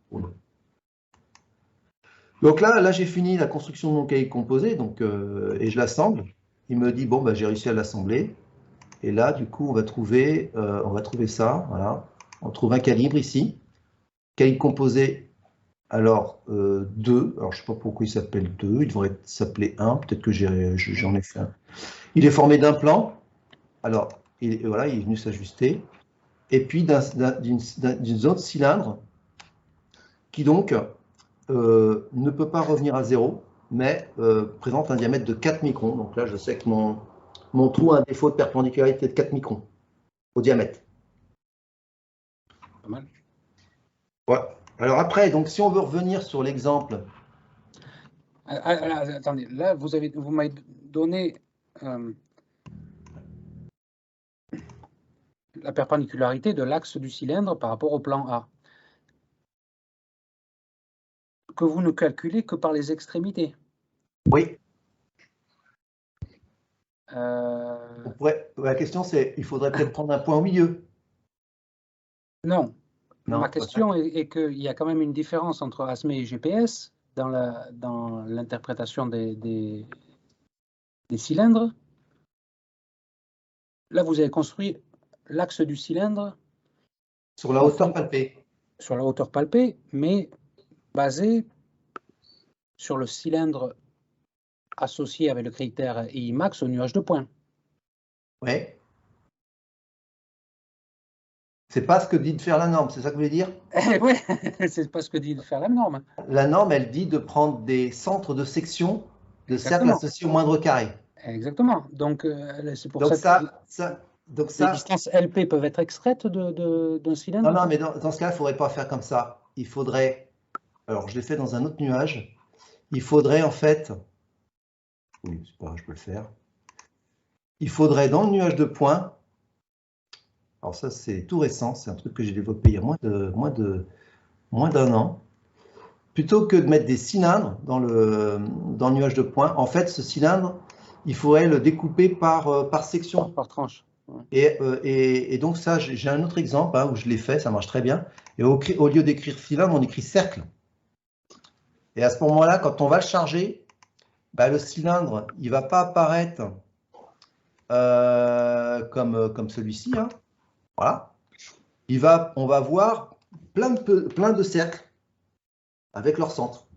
Donc là j'ai fini la construction de mon cahier composé, donc, et je l'assemble. Il me dit, bon, bah, j'ai réussi à l'assembler. Et là, du coup, on va trouver ça, voilà. On trouve un calibre ici. Cahier composé, alors 2. Alors, je ne sais pas pourquoi il s'appelle 2. Il devrait s'appeler 1. Peut-être que j'en ai fait un. Il est formé d'un plan. Alors, voilà, il est venu s'ajuster. Et puis d'une zone de cylindre qui donc ne peut pas revenir à 0, mais présente un diamètre de 4 microns. Donc là, je sais que mon trou a un défaut de perpendicularité de 4 microns au diamètre. Pas mal. Ouais. Alors après, donc si on veut revenir sur l'exemple. Attendez, là, vous m'avez donné la perpendicularité de l'axe du cylindre par rapport au plan A, que vous ne calculez que par les extrémités. Oui. La question, c'est, il faudrait peut-être prendre un point au milieu. Non. Ma question est qu'il y a quand même une différence entre ASME et GPS dans l'interprétation des cylindres. Là, vous avez construit l'axe du cylindre sur la hauteur palpée. Sur la hauteur palpée, mais basé sur le cylindre associé avec le critère Imax au nuage de points. Oui. C'est pas ce que dit de faire la norme, c'est ça que vous voulez dire? Oui, c'est pas ce que dit de faire la norme. La norme, elle dit de prendre des centres de section de cercles associés au moindre carré. Exactement. Donc, c'est pour ça que les distances LP peuvent être extraites d'un cylindre. Non, mais dans ce cas, il ne faudrait pas faire comme ça. Il faudrait, alors je l'ai fait dans un autre nuage, il faudrait en fait, oui, c'est pas grave, je peux le faire. Il faudrait dans le nuage de points, alors ça c'est tout récent, c'est un truc que j'ai développé il y a moins d'un an, plutôt que de mettre des cylindres dans le nuage de points, en fait ce cylindre, il faudrait le découper par section. Par tranche. Ouais. Et donc ça, j'ai un autre exemple où je l'ai fait, ça marche très bien. Et au lieu d'écrire cylindre, on écrit cercle. Et à ce moment-là, quand on va le charger, bah, le cylindre, il ne va pas apparaître comme celui-ci. Hein. Voilà. On va voir plein de cercles avec leur centre.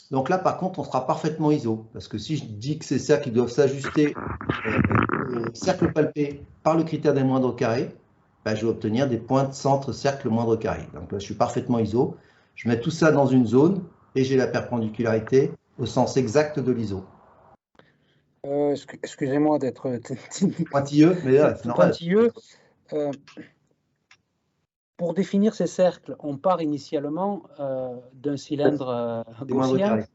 Donc là, par contre, on sera parfaitement ISO. Parce que si je dis que ces cercles qui doivent s'ajuster au cercle palpé par le critère des moindres carrés, bah, je vais obtenir des points de centre cercle moindre carré. Donc là, je suis parfaitement ISO. Je mets tout ça dans une zone et j'ai la perpendicularisé au sens exact de l'ISO. Excusez-moi d'être pointilleux, mais là, c'est normal. Pointilleux. Pour définir ces cercles, on part initialement d'un cylindre gaussien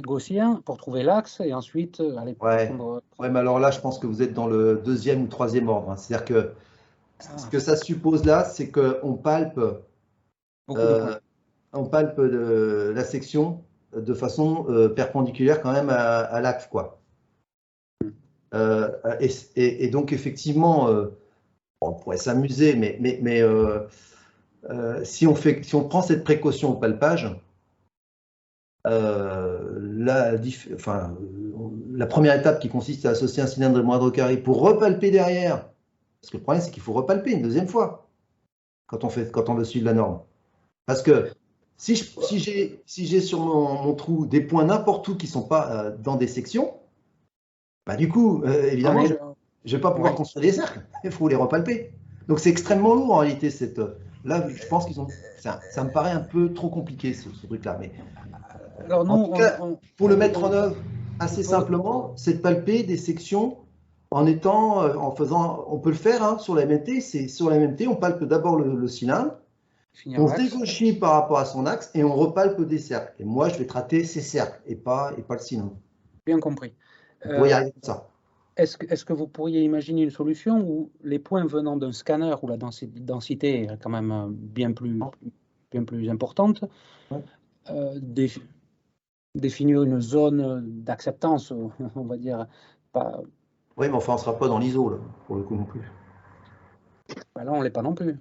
Gaussien pour trouver l'axe et ensuite aller prendre... Ouais, mais alors là, je pense que vous êtes dans le deuxième ou troisième ordre. Hein. C'est-à-dire que ce que ça suppose là, c'est qu'on palpe, la section de façon perpendiculaire quand même à l'axe, quoi. Et donc, effectivement, on pourrait s'amuser, mais si on prend cette précaution au palpage, la première étape qui consiste à associer un cylindre et le moindre carré pour repalper derrière, parce que le problème c'est qu'il faut repalper une deuxième fois quand on veut suivre la norme. Parce que si j'ai sur mon trou des points n'importe où qui ne sont pas dans des sections, bah du coup, évidemment, je ne vais pas pouvoir construire des cercles, il faut les repalper. Donc c'est extrêmement lourd en réalité. Là, je pense ça me paraît un peu trop compliqué ce truc-là. Mais alors, nous, en tout cas, pour le mettre en œuvre assez simplement, c'est de palper des sections en faisant. On peut le faire hein, sur la MMT. Sur la MMT, on palpe d'abord le cylindre, on se dégauchit par rapport à son axe et on repalpe des cercles. Et moi, je vais traiter ces cercles et pas le cylindre. Bien compris. Pour y arriver comme ça. Est-ce que vous pourriez imaginer une solution où les points venant d'un scanner où la densité est quand même bien plus importante, définir une zone d'acceptance, on va dire. Pas... Oui, mais enfin, on ne sera pas dans l'ISO, là, pour le coup non plus. Ben là, on ne l'est pas non plus.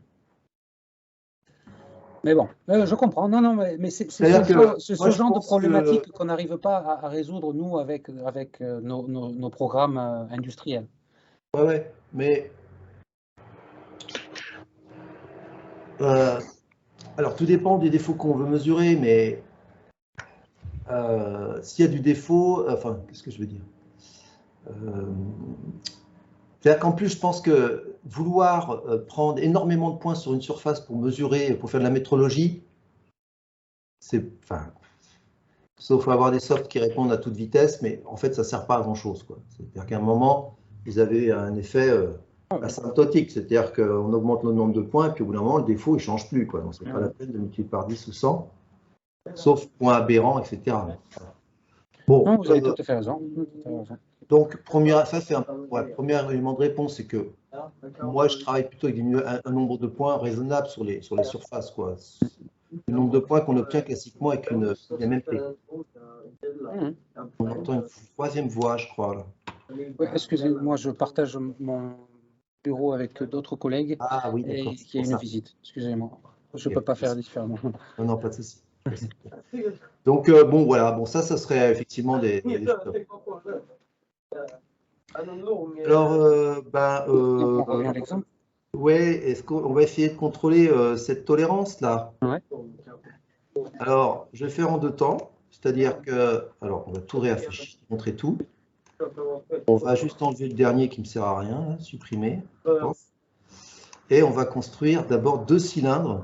Mais bon, je comprends. Non, mais c'est ce genre de problématique qu'on n'arrive pas à résoudre, nous, avec nos programmes industriels. Oui, mais... alors, tout dépend des défauts qu'on veut mesurer, mais s'il y a du défaut... Enfin, qu'est-ce que je veux dire c'est-à-dire qu'en plus, je pense que vouloir prendre énormément de points sur une surface pour mesurer, pour faire de la métrologie, sauf avoir des softs qui répondent à toute vitesse, mais en fait, ça ne sert pas à grand-chose. C'est-à-dire qu'à un moment, vous avez un effet asymptotique, c'est-à-dire qu'on augmente le nombre de points, et puis au bout d'un moment, le défaut, il ne change plus. Donc, ce n'est pas la peine de multiplier par 10 ou 100, sauf points aberrants, etc. Bon, non, vous avez tout à fait raison. Donc, premier élément de réponse, c'est que moi, je travaille plutôt avec un nombre de points raisonnable sur les surfaces. Le nombre de points qu'on obtient classiquement avec une MMT. On entend une troisième voix, je crois. Là. Oui, excusez-moi, je partage mon bureau avec d'autres collègues. Ah oui, d'accord. Et qu'il y a une visite. Excusez-moi. Je ne peux pas faire différemment. Non, pas de souci. Donc, bon, voilà. Bon, ça serait effectivement des alors, on revient à l'exemple. Oui, est-ce qu'on va essayer de contrôler cette tolérance-là? Ouais. Alors, je vais faire en deux temps. C'est-à-dire que, alors, on va tout réafficher, montrer tout. On va juste enlever le dernier qui ne me sert à rien, là, supprimer. Et on va construire d'abord deux cylindres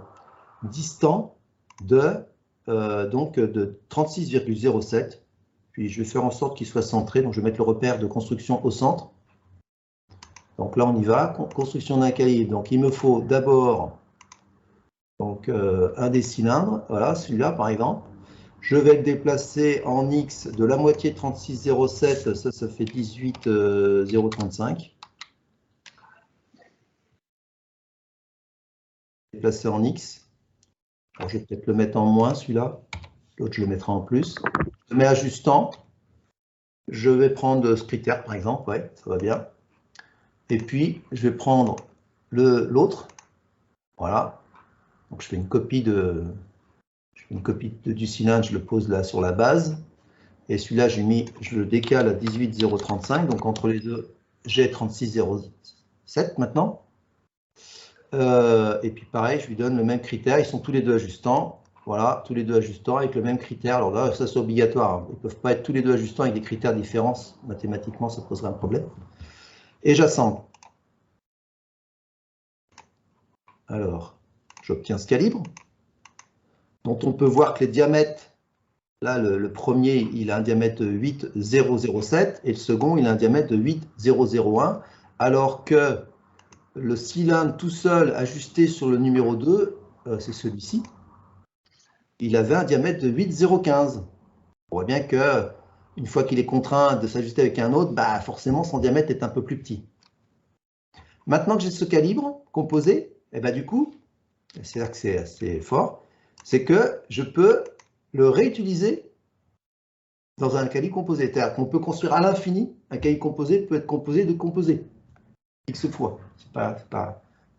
distants de 36,07. Puis je vais faire en sorte qu'ils soient centrés. Donc je vais mettre le repère de construction au centre. Donc là on y va. Construction d'un cahier. Donc il me faut d'abord un des cylindres. Voilà, celui-là par exemple. Je vais le déplacer en X de la moitié de 36,07. Ça fait 18,035. Déplacer en X. Alors, je vais peut-être le mettre en moins, celui-là. L'autre, je le mettrai en plus. Je mets ajustant. Je vais prendre ce critère, par exemple. Ouais, ça va bien. Et puis, je vais prendre l'autre. Voilà. Donc, je fais une copie du cylindre. Je le pose là sur la base. Et celui-là, je le décale à 18,035. Donc, entre les deux, j'ai 36,07 maintenant. Et puis pareil, je lui donne le même critère, ils sont tous les deux ajustants, voilà, tous les deux ajustants avec le même critère. Alors là, ça c'est obligatoire, ils ne peuvent pas être tous les deux ajustants avec des critères différents, mathématiquement ça poserait un problème. Et j'assemble. Alors, j'obtiens ce calibre, dont on peut voir que les diamètres, là le premier il a un diamètre de 8,007 et le second il a un diamètre de 8,001, alors que le cylindre tout seul ajusté sur le numéro 2, c'est celui-ci, il avait un diamètre de 8,015. On voit bien que une fois qu'il est contraint de s'ajuster avec un autre, bah forcément son diamètre est un peu plus petit. Maintenant que j'ai ce calibre composé, et bah du coup, c'est là que c'est assez fort, c'est que je peux le réutiliser dans un calibre composé. C'est-à-dire qu'on peut construire à l'infini, un calibre composé peut être composé de composés, X fois.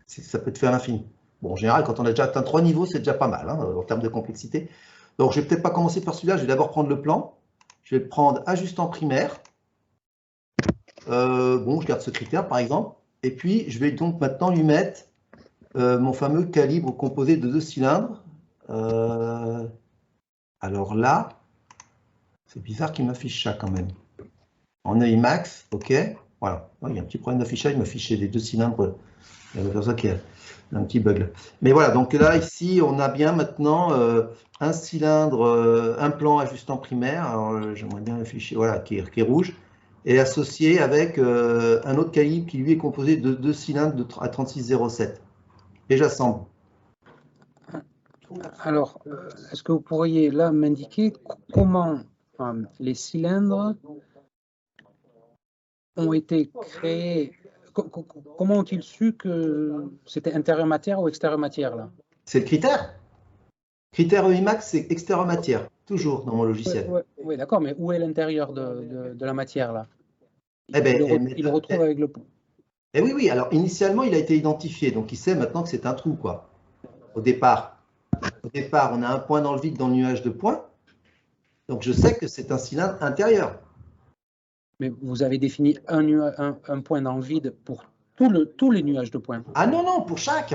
Ça peut être fait à l'infini. Bon, en général, quand on a déjà atteint 3 niveaux, c'est déjà pas mal hein, en termes de complexité. Donc, je vais peut-être pas commencer par celui-là, je vais d'abord prendre le plan. Je vais le prendre ajustant primaire. Bon, je garde ce critère, par exemple. Et puis, je vais donc maintenant lui mettre mon fameux calibre composé de 2 cylindres. Alors là, c'est bizarre qu'il m'affiche ça quand même. En œil max, ok. Voilà. Il y a un petit problème d'affichage, il m'affichait les 2 cylindres. C'est pour ça qu'il y a un petit bug là. Mais voilà, donc là, ici, on a bien maintenant un cylindre, un plan ajustant primaire. Alors, j'aimerais bien afficher, voilà, qui est rouge, et associé avec un autre calibre qui lui est composé de 2 cylindres à 36,07. Et j'assemble. Alors, est-ce que vous pourriez là m'indiquer comment les cylindres ont été créés? Comment ont-ils su que c'était intérieur matière ou extérieur matière là? C'est le critère. Critère EIMAX, c'est extérieur matière, toujours dans mon logiciel. Oui, d'accord, mais où est l'intérieur de la matière là? Eh ben, il le retrouve avec le point. Eh oui, oui, alors initialement, il a été identifié, donc il sait maintenant que c'est un trou, quoi. Au départ, on a un point dans le vide dans le nuage de points, donc je sais que c'est un cylindre intérieur. Mais vous avez défini un point dans le vide pour tous les nuages de points. Ah non, non, pour chaque.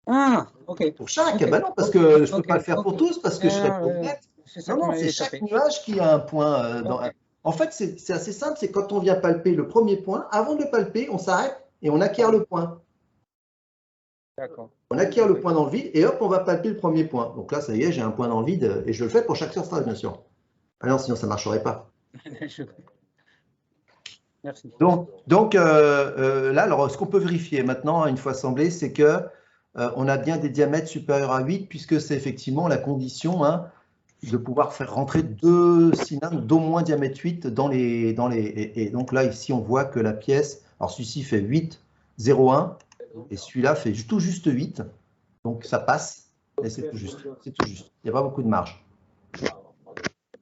Ah, ok. Pour chaque, okay. Ben non, parce que je ne peux okay. pas le faire pour tous, parce que je serais pas honnête. Non, non, c'est chaque nuage qui a un point. En fait, c'est assez simple, c'est quand on vient palper le premier point, avant de le palper, on s'arrête et on acquiert le point. D'accord. On acquiert le point dans le vide et hop, on va palper le premier point. Donc là, ça y est, j'ai un point dans le vide et je le fais pour chaque surface, bien sûr. Ah non, sinon ça ne marcherait pas. Merci. Donc là, alors, ce qu'on peut vérifier maintenant, une fois assemblé, c'est que on a bien des diamètres supérieurs à 8, puisque c'est effectivement la condition hein, de pouvoir faire rentrer 2 cylindres d'au moins diamètre 8 dans les. Et donc là, ici, on voit que la pièce, alors celui-ci fait 8,01 et celui-là fait tout juste 8. Donc ça passe, et c'est tout juste. C'est tout juste. Il n'y a pas beaucoup de marge.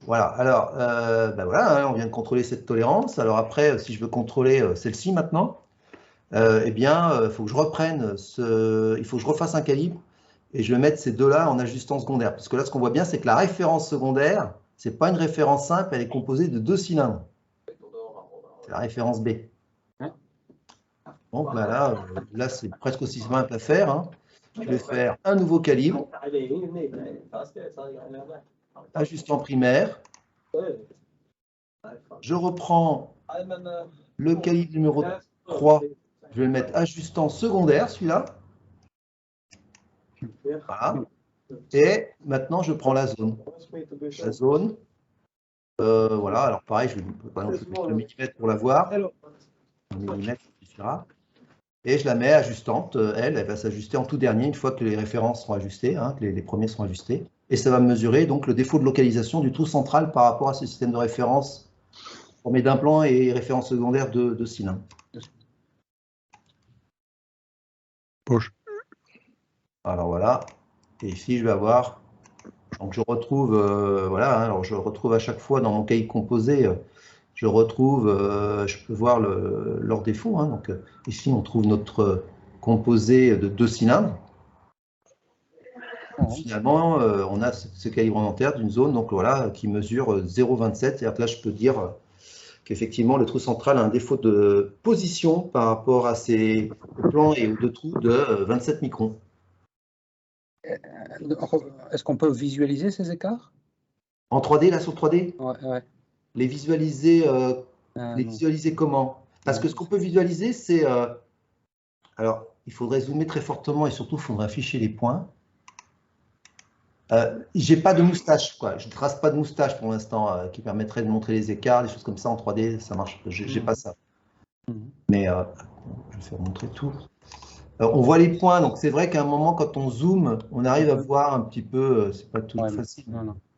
Voilà, alors, ben voilà, hein, on vient de contrôler cette tolérance. Alors après, si je veux contrôler celle-ci maintenant, eh bien, il faut que je reprenne il faut que je refasse un calibre et je vais mettre ces deux-là en ajustant secondaire. Parce que là, ce qu'on voit bien, c'est que la référence secondaire, ce n'est pas une référence simple, elle est composée de 2 cylindres. C'est la référence B. Donc ben là c'est presque aussi simple à faire. Hein. Je vais faire un nouveau calibre, ajustant primaire. Je reprends le calibre numéro 3. Je vais le mettre ajustant secondaire, celui-là. Voilà. Et maintenant, je prends la zone. La zone. Voilà, alors pareil, je vais pas non plus mettre le millimètre pour la voir. Le millimètre suffira. Et je la mets ajustante. Elle va s'ajuster en tout dernier, une fois que les références seront ajustées, hein, que les premiers seront ajustés. Et ça va mesurer donc le défaut de localisation du trou central par rapport à ce système de référence formé d'implants et références secondaires de cylindres. Poche. Alors voilà. Et ici, je vais avoir. Donc je retrouve, voilà, hein, alors je retrouve à chaque fois dans mon cahier composé, je retrouve, je peux voir leur défaut. Hein, donc ici, on trouve notre composé de 2 cylindres. Finalement, on a ce calibre en terre d'une zone donc, voilà, qui mesure 0,27. C'est-à-dire que là, je peux dire qu'effectivement, le trou central a un défaut de position par rapport à ses plans et aux 2 trous de 27 microns. Est-ce qu'on peut visualiser ces écarts? En 3D, là, sur 3D? Ouais. Les visualiser, comment? Parce que ce qu'on peut visualiser, c'est... alors, il faudrait zoomer très fortement et surtout, il faudrait afficher les points. J'ai pas de moustache, quoi. Je ne trace pas de moustache pour l'instant qui permettrait de montrer les écarts, des choses comme ça en 3D, ça marche. J'ai pas ça. Mais je vais faire montrer tout. On voit les points, donc c'est vrai qu'à un moment, quand on zoome, on arrive à voir un petit peu, c'est pas tout facile,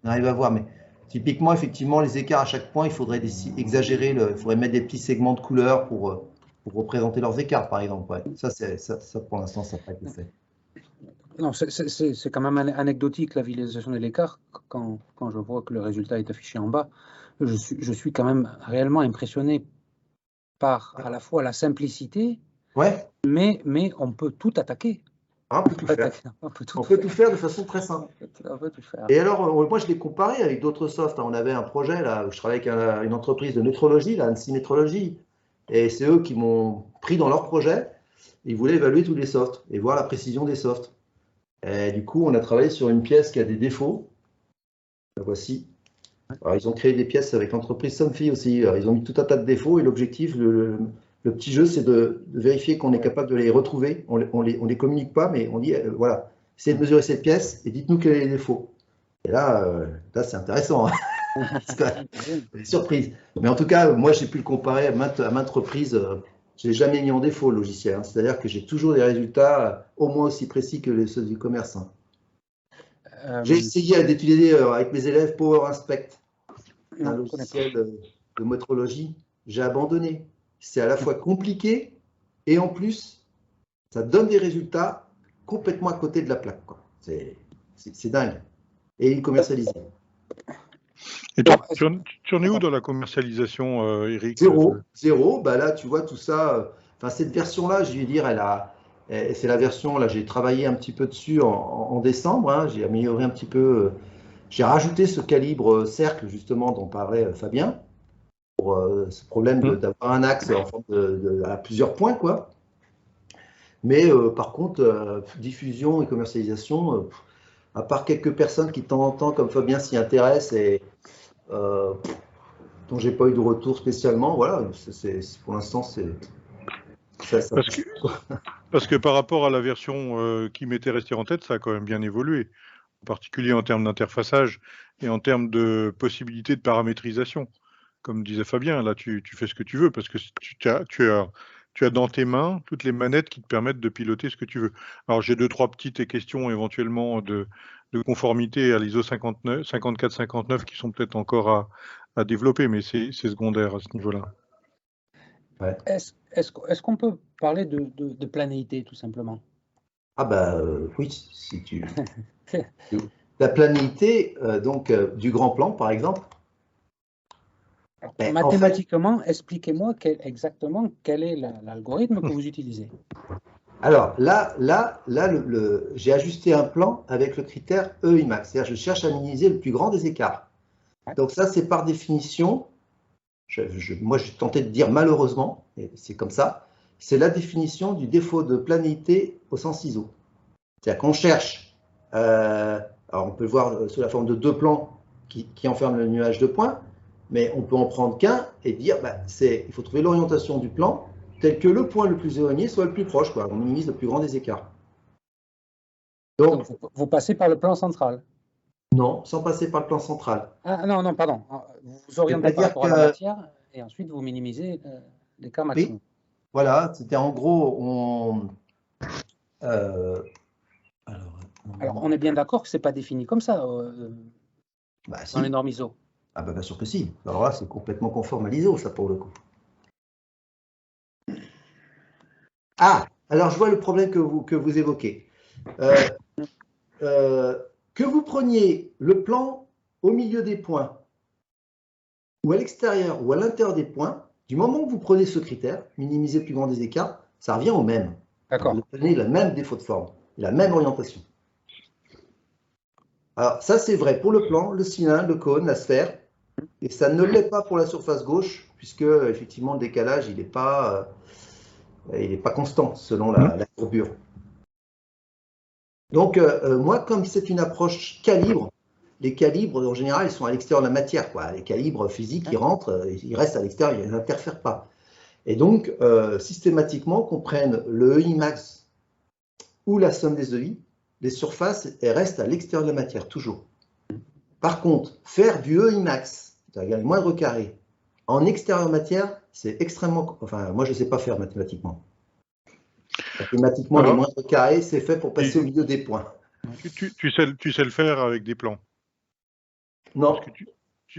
on arrive à voir, mais Typiquement, effectivement, les écarts à chaque point, il faudrait exagérer, il faudrait mettre des petits segments de couleurs pour représenter leurs écarts, par exemple. Ouais. Ça, pour l'instant, ça n'a pas été fait. Non, c'est quand même anecdotique la visualisation de l'écart. Quand je vois que le résultat est affiché en bas, je suis quand même réellement impressionné par à la fois la simplicité, ouais. mais on peut tout attaquer. On peut tout faire. On peut tout faire de façon très simple. On peut tout faire. Et alors, moi, je l'ai comparé avec d'autres softs. On avait un projet là où je travaillais avec une entreprise de métrologie, là, Annecy Métrologie, et c'est eux qui m'ont pris dans leur projet. Ils voulaient évaluer tous les softs et voir la précision des softs. Et du coup, on a travaillé sur une pièce qui a des défauts. La voici. Alors, ils ont créé des pièces avec l'entreprise Somfy aussi. Alors, ils ont mis tout un tas de défauts et l'objectif, le petit jeu, c'est de vérifier qu'on est capable de les retrouver. On les communique pas, mais on dit, voilà, essayez de mesurer cette pièce et dites-nous quels sont les défauts. Et là c'est intéressant. Des surprises. Mais en tout cas, moi, j'ai pu le comparer à maintes reprises. Je ne l'ai jamais mis en défaut, le logiciel. Hein. C'est-à-dire que j'ai toujours des résultats au moins aussi précis que ceux du commerce. Hein. J'ai essayé d'étudier avec mes élèves Power Inspect, un logiciel de métrologie. J'ai abandonné. C'est à la fois compliqué et en plus, ça donne des résultats complètement à côté de la plaque. C'est dingue. Et il est commercialisé. Et tu en es où dans la commercialisation, Eric? Zéro. Bah là, tu vois, tout ça. Cette version-là, je vais dire, c'est la version, là, j'ai travaillé un petit peu dessus en décembre. Hein, j'ai amélioré un petit peu. J'ai rajouté ce calibre cercle, justement, dont parlait Fabien, pour ce problème d'avoir un axe en forme à plusieurs points, quoi. Mais par contre, diffusion et commercialisation, à part quelques personnes qui de temps en temps, comme Fabien, s'y intéressent et dont j'ai pas eu de retour spécialement, voilà, pour l'instant, c'est ça. Parce que par rapport à la version qui m'était restée en tête, ça a quand même bien évolué, en particulier en termes d'interfaçage et en termes de possibilités de paramétrisation. Comme disait Fabien, là, tu fais ce que tu veux parce que tu as dans tes mains toutes les manettes qui te permettent de piloter ce que tu veux. Alors, j'ai 2-3 petites questions éventuellement de conformité à l'ISO 5459 qui sont peut-être encore à développer, mais c'est secondaire à ce niveau-là. Ouais. Est-ce qu'on peut parler de planéité, tout simplement? Ah bah oui, si tu... La planéité, du grand plan, par exemple. Alors, mathématiquement, expliquez-moi exactement quel est l'algorithme que vous utilisez. Alors là j'ai ajusté un plan avec le critère EImax, c'est-à-dire je cherche à minimiser le plus grand des écarts. Donc ça, c'est par définition, moi je tentais de dire malheureusement, et c'est comme ça, c'est la définition du défaut de planéité au sens ISO. C'est-à-dire qu'on cherche, alors on peut le voir sous la forme de 2 plans qui enferment le nuage de points, mais on peut en prendre qu'un et dire, il faut trouver l'orientation du plan tel que le point le plus éloigné soit le plus proche, quoi. On minimise le plus grand des écarts. Donc vous passez par le plan central? Non, sans passer par le plan central. Ah non, pardon. Vous orientez par rapport à la matière et ensuite vous minimisez l'écart maximum. Oui, voilà, c'était en gros, alors, on est bien d'accord que ce n'est pas défini comme ça dans les normes ISO. Ah bien sûr que si. Alors là, c'est complètement conforme à l'ISO, ça, pour le coup. Ah, alors je vois le problème que vous évoquez. Que vous preniez le plan au milieu des points, ou à l'extérieur, ou à l'intérieur des points, du moment que vous prenez ce critère, minimiser le plus grand des écarts, ça revient au même. D'accord. Vous obtenez le même défaut de forme, la même orientation. Alors ça, c'est vrai pour le plan, le cylindre, le cône, la sphère, et ça ne l'est pas pour la surface gauche, puisque effectivement le décalage, il n'est pas constant selon la courbure. Donc moi, comme c'est une approche calibre, les calibres en général, ils sont à l'extérieur de la matière, quoi. Les calibres physiques, ils rentrent, ils restent à l'extérieur, ils n'interfèrent pas. Et donc, systématiquement, qu'on prenne le EImax ou la somme des EI, les surfaces, elles restent à l'extérieur de la matière, toujours. Par contre, faire du EImax, c'est-à-dire les moindres carrés, en extérieur matière, c'est extrêmement... Enfin, moi, je ne sais pas faire mathématiquement. Mathématiquement, les moindres carrés, c'est fait pour passer au milieu des points. Tu sais le faire avec des plans? Non.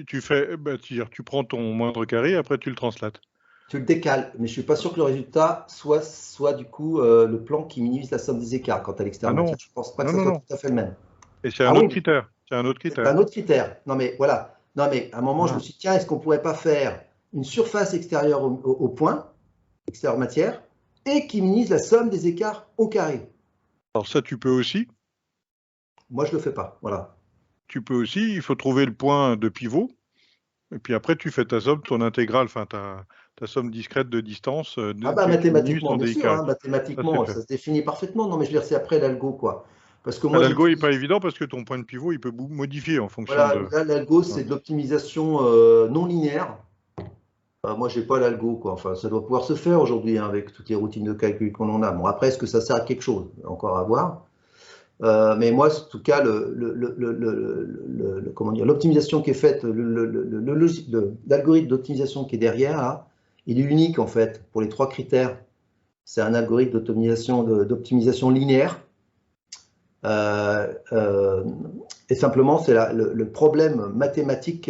tu fais, tu prends ton moindre carré, après tu le translates. Tu le décales, mais je suis pas sûr que le résultat soit du coup le plan qui minimise la somme des écarts quant à l'extérieur matière. Je pense pas que ça soit tout à fait le même. Et c'est un autre critère. C'est un autre C'est critère. un autre critère. Non mais voilà. Non mais à un moment, je me suis dit, tiens, est-ce qu'on pourrait pas faire une surface extérieure au point, extérieur matière, et qui minimise la somme des écarts au carré? Alors ça, tu peux aussi. Moi, je le fais pas. Voilà. Tu peux aussi. Il faut trouver le point de pivot. Et puis après, tu fais ta somme, ton intégrale, enfin ta somme discrète de distance. Mathématiquement, bien sûr. Mathématiquement, ça se définit parfaitement. Non mais je veux dire, c'est après l'algo, quoi. Parce que moi, l'algo n'est pas évident parce que ton point de pivot, il peut modifier en fonction de... Là, l'algo, c'est de l'optimisation non linéaire. Moi, j'ai pas l'algo, quoi. Enfin, ça doit pouvoir se faire aujourd'hui avec toutes les routines de calcul qu'on en a. Bon, après, est-ce que ça sert à quelque chose? Encore à voir. Mais moi, en tout cas, comment dire, l'optimisation qui est faite, l'algorithme d'optimisation qui est derrière, là, il est unique en fait pour les 3 critères. C'est un algorithme d'optimisation linéaire. Et simplement, c'est le problème mathématique,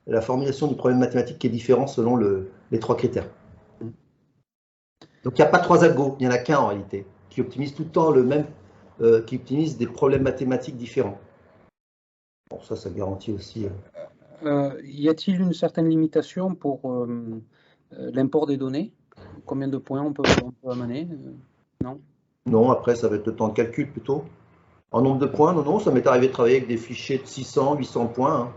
la formulation du problème mathématique qui est différent selon les 3 critères. Donc, il n'y a pas 3 algos, il n'y en a qu'un en réalité, qui optimise tout le temps le même, qui optimise des problèmes mathématiques différents. Bon, ça garantit aussi. Y a-t-il une certaine limitation pour l'import des données? Combien de points on peut amener? Non. Non, après, ça va être le temps de calcul plutôt. En nombre de points, non, ça m'est arrivé de travailler avec des fichiers de 600, 800 points. Hein.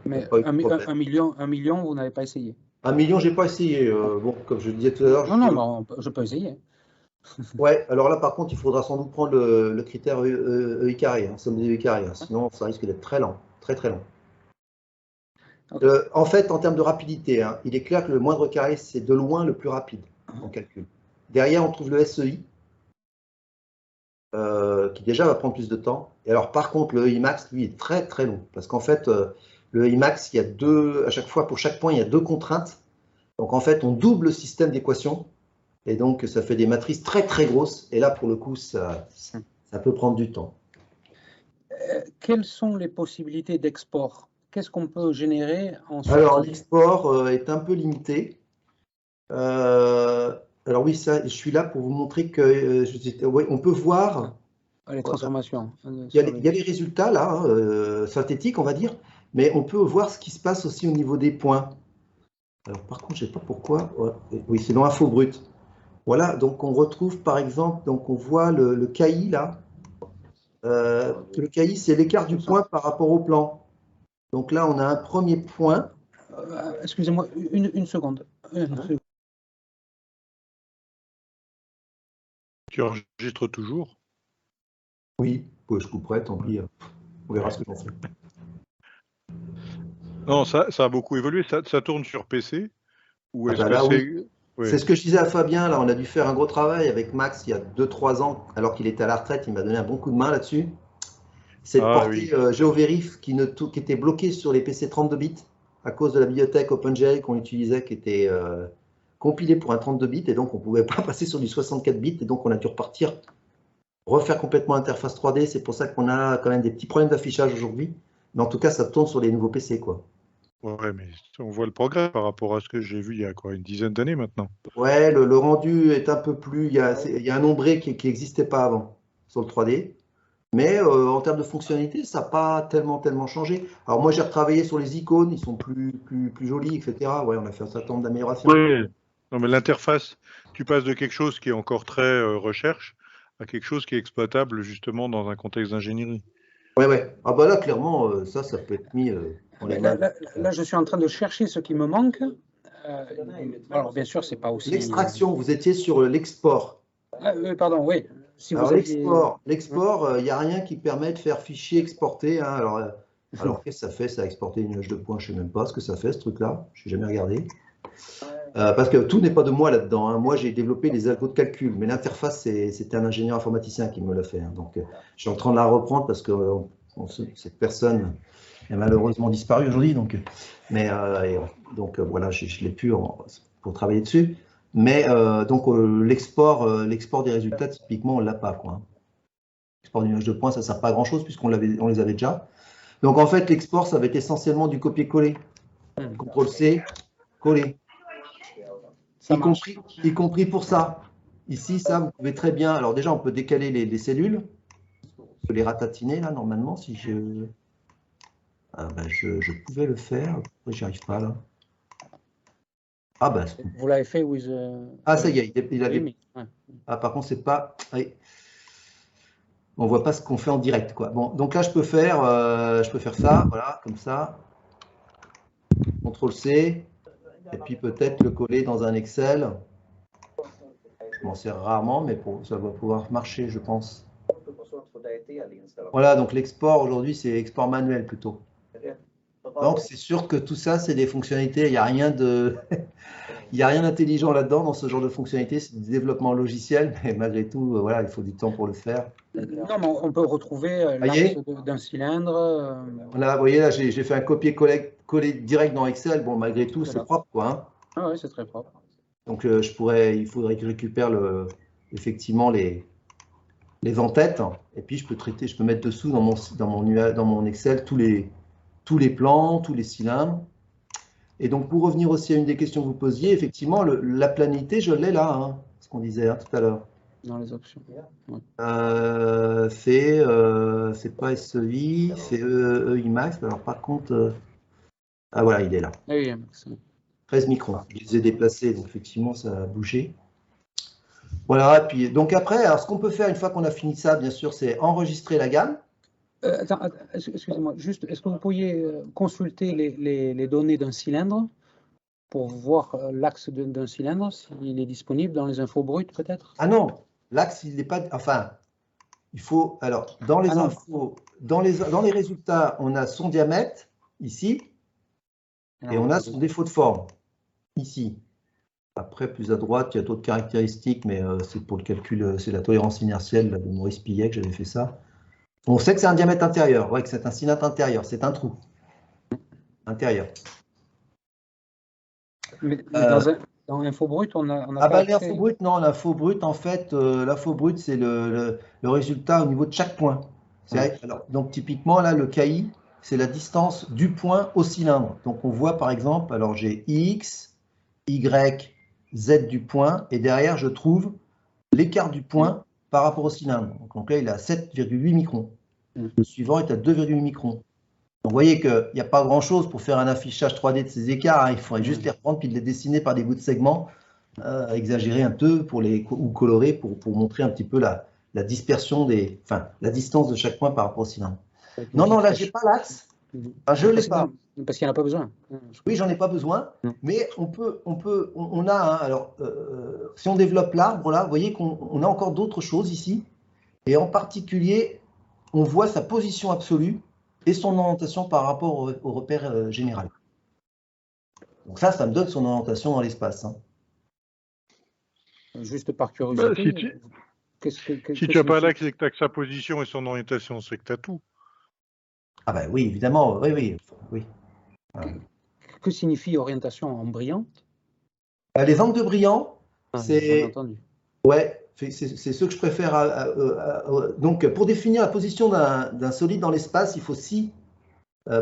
Mais un million, vous n'avez pas essayé? 1 million, j'ai pas essayé. Bon, comme je le disais tout à l'heure. Non, je peux essayer. Ouais, alors là, par contre, il faudra sans doute prendre le critère EI carré, somme des EI carré. Sinon, ça risque d'être très lent, très très lent. Okay. En fait, en termes de rapidité, il est clair que le moindre carré, c'est de loin le plus rapide en calcul. Derrière, on trouve le SEI, qui déjà va prendre plus de temps. Et alors, par contre, le EI max, lui, est très très long. Parce qu'en fait, le EI max, il y a à chaque fois, pour chaque point, il y a 2 contraintes. Donc, en fait, on double le système d'équations. Et donc, ça fait des matrices très très grosses. Et là, pour le coup, ça peut prendre du temps. Quelles sont les possibilités d'export? Qu'est-ce qu'on peut générer en sortie? Alors, l'export est un peu limité. Alors oui, ça, je suis là pour vous montrer que on peut voir les transformations. Il y a les résultats là, synthétiques, on va dire, mais on peut voir ce qui se passe aussi au niveau des points. Alors par contre, je ne sais pas pourquoi. Oui, c'est dans Info Brut. Voilà, donc on retrouve par exemple, donc on voit le KI là. Le KI, c'est l'écart du point par rapport au plan. Donc là, on a un premier point. Excusez-moi, une seconde. Tu enregistres toujours? Oui, je couperai, tant pis. On verra ce que j'en fais. Non, ça a beaucoup évolué. Ça tourne sur PC ou est-ce que là, c'est... Oui. Ouais. C'est ce que je disais à Fabien. Là, on a dû faire un gros travail avec Max il y a 2-3 ans, alors qu'il était à la retraite. Il m'a donné un bon coup de main là-dessus. C'est de porter GeoVerif qui était bloqué sur les PC 32 bits à cause de la bibliothèque OpenGL qu'on utilisait, qui était compilée pour un 32 bits, et donc on ne pouvait pas passer sur du 64 bits, et donc on a dû refaire complètement l'interface 3D. C'est pour ça qu'on a quand même des petits problèmes d'affichage aujourd'hui. Mais en tout cas, ça tourne sur les nouveaux PC, quoi. Ouais, mais on voit le progrès par rapport à ce que j'ai vu il y a quoi, une dizaine d'années maintenant. Ouais, le rendu est un peu plus... Il y a un ombré qui n'existait pas avant sur le 3D. Mais en termes de fonctionnalité, ça n'a pas tellement changé. Alors moi, j'ai retravaillé sur les icônes, ils sont plus jolis, etc. Ouais, on a fait un certain nombre d'améliorations. Oui, non, mais l'interface, tu passes de quelque chose qui est encore très recherche à quelque chose qui est exploitable justement dans un contexte d'ingénierie. Ouais. Ah bah là, clairement, ça peut être mis dans les mains. Là, je suis en train de chercher ce qui me manque. Alors, bien sûr, c'est pas aussi... L'extraction, vous étiez sur l'export. Pardon, oui. Si alors, l'export, il n'y a rien qui permet de faire fichier exporté. Hein. Alors qu'est-ce que ça fait, ça, exporter une image de points? Je ne sais même pas ce que ça fait, ce truc-là. Je n'ai jamais regardé. Parce que tout n'est pas de moi là-dedans. Hein. Moi, j'ai développé les algos de calcul, mais l'interface, c'était un ingénieur informaticien qui me l'a fait. Hein. Donc, je suis en train de la reprendre parce que cette personne est malheureusement disparue aujourd'hui. Donc, voilà, je l'ai pu pour travailler dessus. Mais donc, l'export des résultats, typiquement, on ne l'a pas. L'export d'une image de points, ça ne sert pas à grand-chose puisqu'on les avait déjà. Donc en fait, l'export, ça va être essentiellement du copier-coller. CTRL-C, coller. Y compris pour ça. Ici, ça, vous pouvez très bien. Alors déjà, on peut décaler les cellules. On peut les ratatiner, là, normalement, si je... Ah, ben, je pouvais le faire. Pourquoi j'y arrive pas, là? Ah, ben... Vous l'avez fait with... Ah, ça y est, il avait... Ouais. Ah, par contre, c'est pas... Oui. On voit pas ce qu'on fait en direct, quoi. Bon, donc là, je peux faire ça, voilà, comme ça. CTRL-C. Et puis peut-être le coller dans un Excel. Je m'en sers rarement, mais ça va pouvoir marcher, je pense. Voilà, donc l'export aujourd'hui, c'est export manuel plutôt. Donc c'est sûr que tout ça, c'est des fonctionnalités. Il n'y a rien d'intelligent là-dedans dans ce genre de fonctionnalités. C'est du développement logiciel, mais malgré tout, voilà, il faut du temps pour le faire. Non, mais on peut retrouver l'axe d'un cylindre. Voilà, vous voyez, là, j'ai fait un copier-coller direct dans Excel. Bon, malgré tout, c'est propre, quoi. Hein. Ah oui, c'est très propre. Donc, il faudrait que je récupère effectivement les en-têtes. Et puis, je peux mettre dessous dans mon Excel tous les plans, tous les cylindres. Et donc, pour revenir aussi à une des questions que vous posiez, effectivement, la planité, je l'ai là, hein, ce qu'on disait tout à l'heure. Dans les options. Ouais. C'est pas SEI, c'est EIMAX. Alors, par contre, ah voilà, il est là. EIMAX. 13 microns. Je les ai déplacés, donc effectivement, ça a bougé. Voilà, et puis, donc après, alors, ce qu'on peut faire une fois qu'on a fini ça, bien sûr, c'est enregistrer la gamme. Excusez-moi, juste, est-ce que vous pourriez consulter les données d'un cylindre pour voir l'axe d'un cylindre, s'il est disponible dans les infos brutes, peut-être? Ah non, l'axe, il n'est pas... Enfin, il faut... Alors, dans les infos, dans les résultats, on a son diamètre, ici, et on a son défaut de forme, ici. Après, plus à droite, il y a d'autres caractéristiques, mais c'est pour le calcul, c'est la tolérance inertielle de Maurice Pillet que j'avais fait ça. On sait que c'est un diamètre intérieur, ouais, que c'est un cylindre intérieur, c'est un trou intérieur. Mais dans l'info brute, on a ah bah l'info brute, non, l'info brute, en fait, l'info brute, c'est le résultat au niveau de chaque point. Alors, donc typiquement, là, le KI, c'est la distance du point au cylindre. Donc on voit par exemple, alors j'ai X, Y, Z du point, et derrière, je trouve l'écart du point par rapport au cylindre. Donc là, il est à 7,8 microns. Le suivant est à 2,8 microns. Donc vous voyez qu'il n'y a pas grand-chose pour faire un affichage 3D de ces écarts. Hein. Il faudrait juste les reprendre puis de les dessiner par des bouts de segments, exagérer un peu ou colorer pour montrer un petit peu la dispersion la distance de chaque point par rapport au cylindre. Non, là, je n'ai pas l'axe. Enfin, je ne l'ai pas. Parce qu'il n'y en a pas besoin. Oui, j'en ai pas besoin, mais on a, hein, alors, si on développe l'arbre, là, vous voyez qu'on a encore d'autres choses ici, et en particulier, on voit sa position absolue et son orientation par rapport au repère général. Donc ça me donne son orientation dans l'espace. Hein. Juste par curiosité. Si tu n'as pas l'axe et que tu as que sa position et son orientation, c'est que tu as tout. Ah ben oui, évidemment, oui. Que signifie orientation en brillant? Les angles de brillant, c'est... Ouais, c'est ce que je préfère. Donc, pour définir la position d'un solide dans l'espace, il faut 6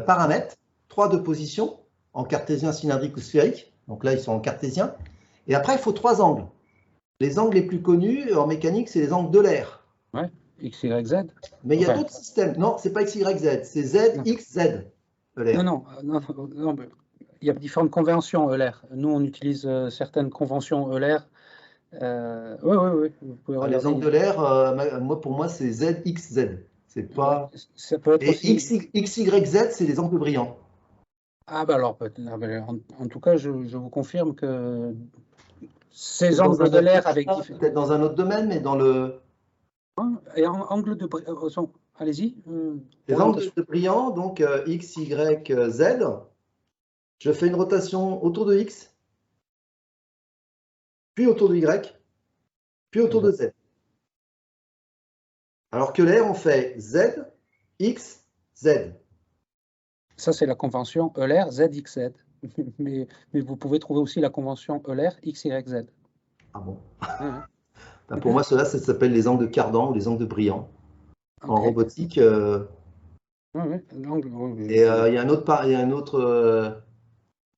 paramètres, 3 de position, en cartésien, cylindrique ou sphérique. Donc là, ils sont en cartésien. Et après, il faut 3 angles. Les angles les plus connus en mécanique, c'est les angles de l'air. Ouais, X, Y, Z. Mais il y a d'autres systèmes. Non, c'est pas X, Y, Z, c'est Z, X, Z. Non, il y a différentes conventions Euler. Nous, on utilise certaines conventions Euler. Oui. Vous pouvez regarder. Les angles de l'air, pour moi, c'est Z, X, Z. C'est pas. Ça peut être et aussi... X, Y, Z, c'est les angles brillants. Ah bah alors, en tout cas, je vous confirme que ces angles de l'air avec... Peut-être dans un autre domaine, mais dans le... Et angle de... Allez-y. Les angles de brillant, donc X, Y, Z, je fais une rotation autour de X, puis autour de Y, puis autour de Z. Alors que l'air, on fait Z, X, Z. Ça, c'est la convention Euler ZXZ. mais vous pouvez trouver aussi la convention Euler XYZ. Ah bon? Pour moi, cela, ça s'appelle les angles de Cardan ou les angles de Brillant. En robotique, Et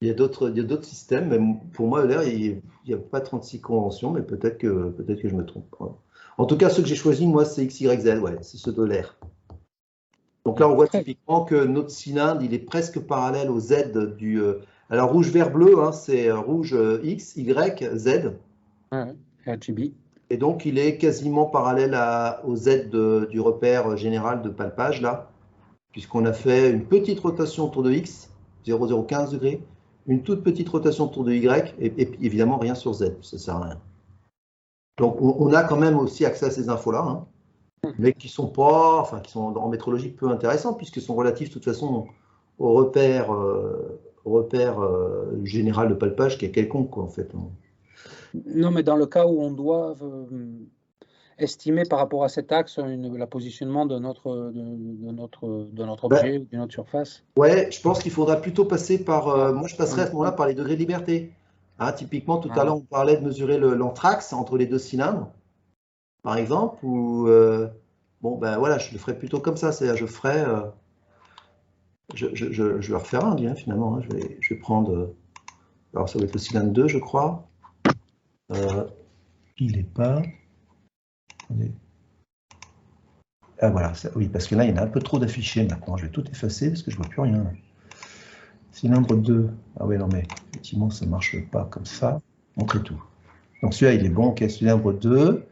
il y a d'autres systèmes, mais pour moi, Euler, il n'y a pas 36 conventions, mais peut-être que je me trompe. En tout cas, ceux que j'ai choisis, moi, c'est X, Y, Z, ouais, c'est ceux d'Euler. Donc là, on voit typiquement que notre cylindre, il est presque parallèle au Z du... alors, rouge, vert, bleu, hein, c'est rouge X, Y, Z. RGB. Et donc, il est quasiment parallèle au Z du repère général de palpage, là, puisqu'on a fait une petite rotation autour de X, 0,015 degrés, une toute petite rotation autour de Y, et puis évidemment rien sur Z, ça ne sert à rien. Donc, on a quand même aussi accès à ces infos-là, hein, mais qui sont en métrologie peu intéressants, puisqu'ils sont relatifs de toute façon au repère, général de palpage qui est quelconque, quoi, en fait. Non, mais dans le cas où on doit estimer par rapport à cet axe le positionnement de notre objet ou de notre surface. Ouais, je pense qu'il faudra plutôt passer par... moi, je passerai à ce moment-là par les degrés de liberté. Hein, typiquement, tout à l'heure, on parlait de mesurer l'anthrax entre les deux cylindres, par exemple, ou... bon, ben voilà, je le ferai plutôt comme ça, c'est-à-dire je ferai... je vais refaire un bien, finalement. Hein, je vais prendre... alors, ça va être le cylindre 2, je crois. Il n'est pas... Attendez. Ah voilà, oui, parce que là, il y en a un peu trop d'affichés maintenant. Je vais tout effacer parce que je ne vois plus rien. Cylindre 2. Ah oui, non, mais effectivement, ça ne marche pas comme ça. Montrez tout. Donc celui-là, il est bon. Ok, cylindre 2.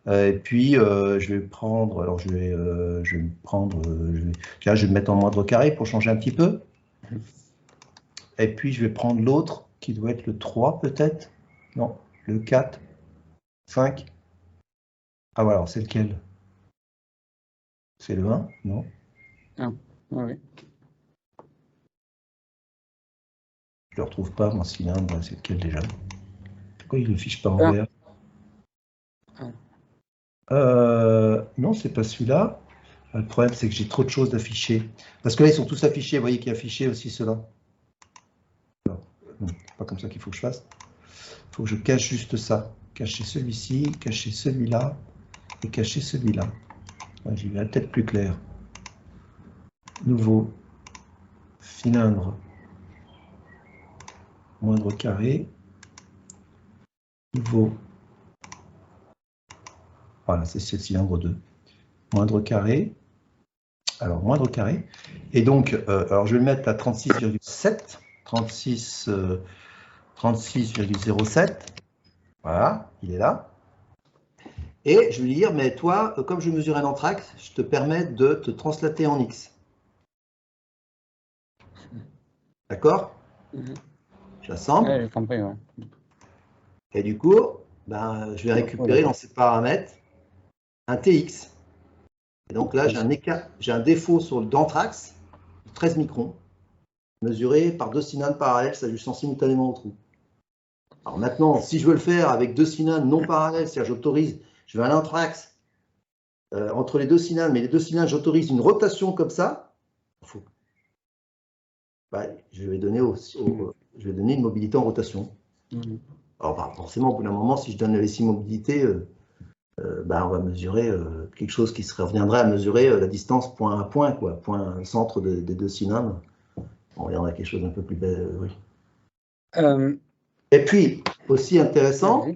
Et puis, je vais prendre... alors, je vais me mettre en moindre carré pour changer un petit peu. Et puis, je vais prendre l'autre, qui doit être le 3, peut-être. Non, le 4, 5. Ah voilà, c'est lequel? C'est le 1, non? Ah, oui. Je ne le retrouve pas, mon cylindre, c'est lequel déjà? Pourquoi il ne le fiche pas en vert? Non, c'est pas celui-là. Le problème, c'est que j'ai trop de choses d'afficher. Parce que là, ils sont tous affichés. Vous voyez qu'il y a affiché aussi ceux-là. Non, c'est pas comme ça qu'il faut que je fasse. Il faut que je cache juste ça. Cacher celui-ci, cacher celui-là et cacher celui-là. Ouais, j'y vais peut-être plus clair. Nouveau cylindre. Moindre carré. Nouveau. Voilà, c'est le cylindre 2. Moindre carré. Alors, moindre carré. Et donc, alors je vais le mettre à 36,7. 36,07. Voilà, il est là. Et je vais lui dire, mais toi, comme je mesure un anthrax, je te permets de te translater en X. D'accord? J'assemble. Ouais, j'ai compris, ouais. Et du coup, ben, je vais récupérer dans ces paramètres un TX. Et donc là, j'ai un défaut sur le d'anthrax, 13 microns, mesuré par 2 cylindres parallèles s'ajustant simultanément au trou. Alors maintenant, si je veux le faire avec 2 cylindres non parallèles, c'est-à-dire j'autorise, je veux un anthrax entre les 2 cylindres, mais les 2 cylindres, j'autorise une rotation comme ça, je vais donner une mobilité en rotation. Alors forcément, au bout d'un moment, si je donne les 6 mobilités, on va mesurer quelque chose qui reviendrait à mesurer la distance point à point, quoi, point centre des 2 cylindres. On reviendra à quelque chose d'un peu plus belle, oui. Et puis, aussi intéressant,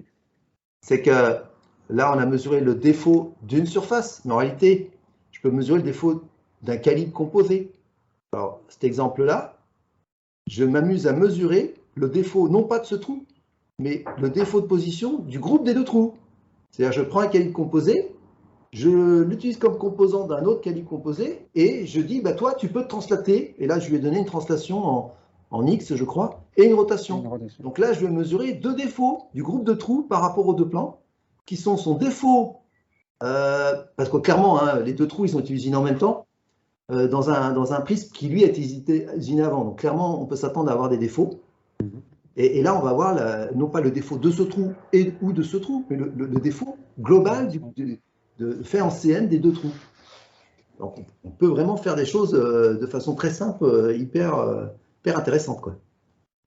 c'est que là, on a mesuré le défaut d'une surface, mais en réalité, je peux mesurer le défaut d'un calibre composé. Alors, cet exemple-là, je m'amuse à mesurer le défaut, non pas de ce trou, mais le défaut de position du groupe des 2 trous. C'est-à-dire, je prends un calibre composé, je l'utilise comme composant d'un autre calibre composé, et je dis, bah, toi, tu peux te translater. Et là, je lui ai donné une translation en X, je crois, et une rotation. Donc là, je vais mesurer 2 défauts du groupe de trous par rapport aux 2 plans, qui sont son défaut, parce que clairement, hein, les 2 trous, ils sont utilisés en même temps, dans un prisme qui, lui, a été usiné avant. Donc clairement, on peut s'attendre à avoir des défauts. Et là, on va voir, non pas le défaut de ce trou ou de ce trou, mais le défaut global fait en CN des 2 trous. Donc, on peut vraiment faire des choses de façon très simple, hyper intéressante, quoi.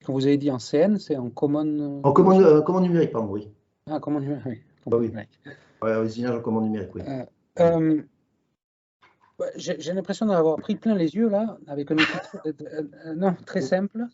Quand vous avez dit en CN, c'est en commande... En commande numérique, pardon, oui. Ah, commande numérique, oui. Oui. Ouais, usinage en commande numérique, oui. J'ai l'impression d'avoir pris plein les yeux là, avec un outil non, très simple.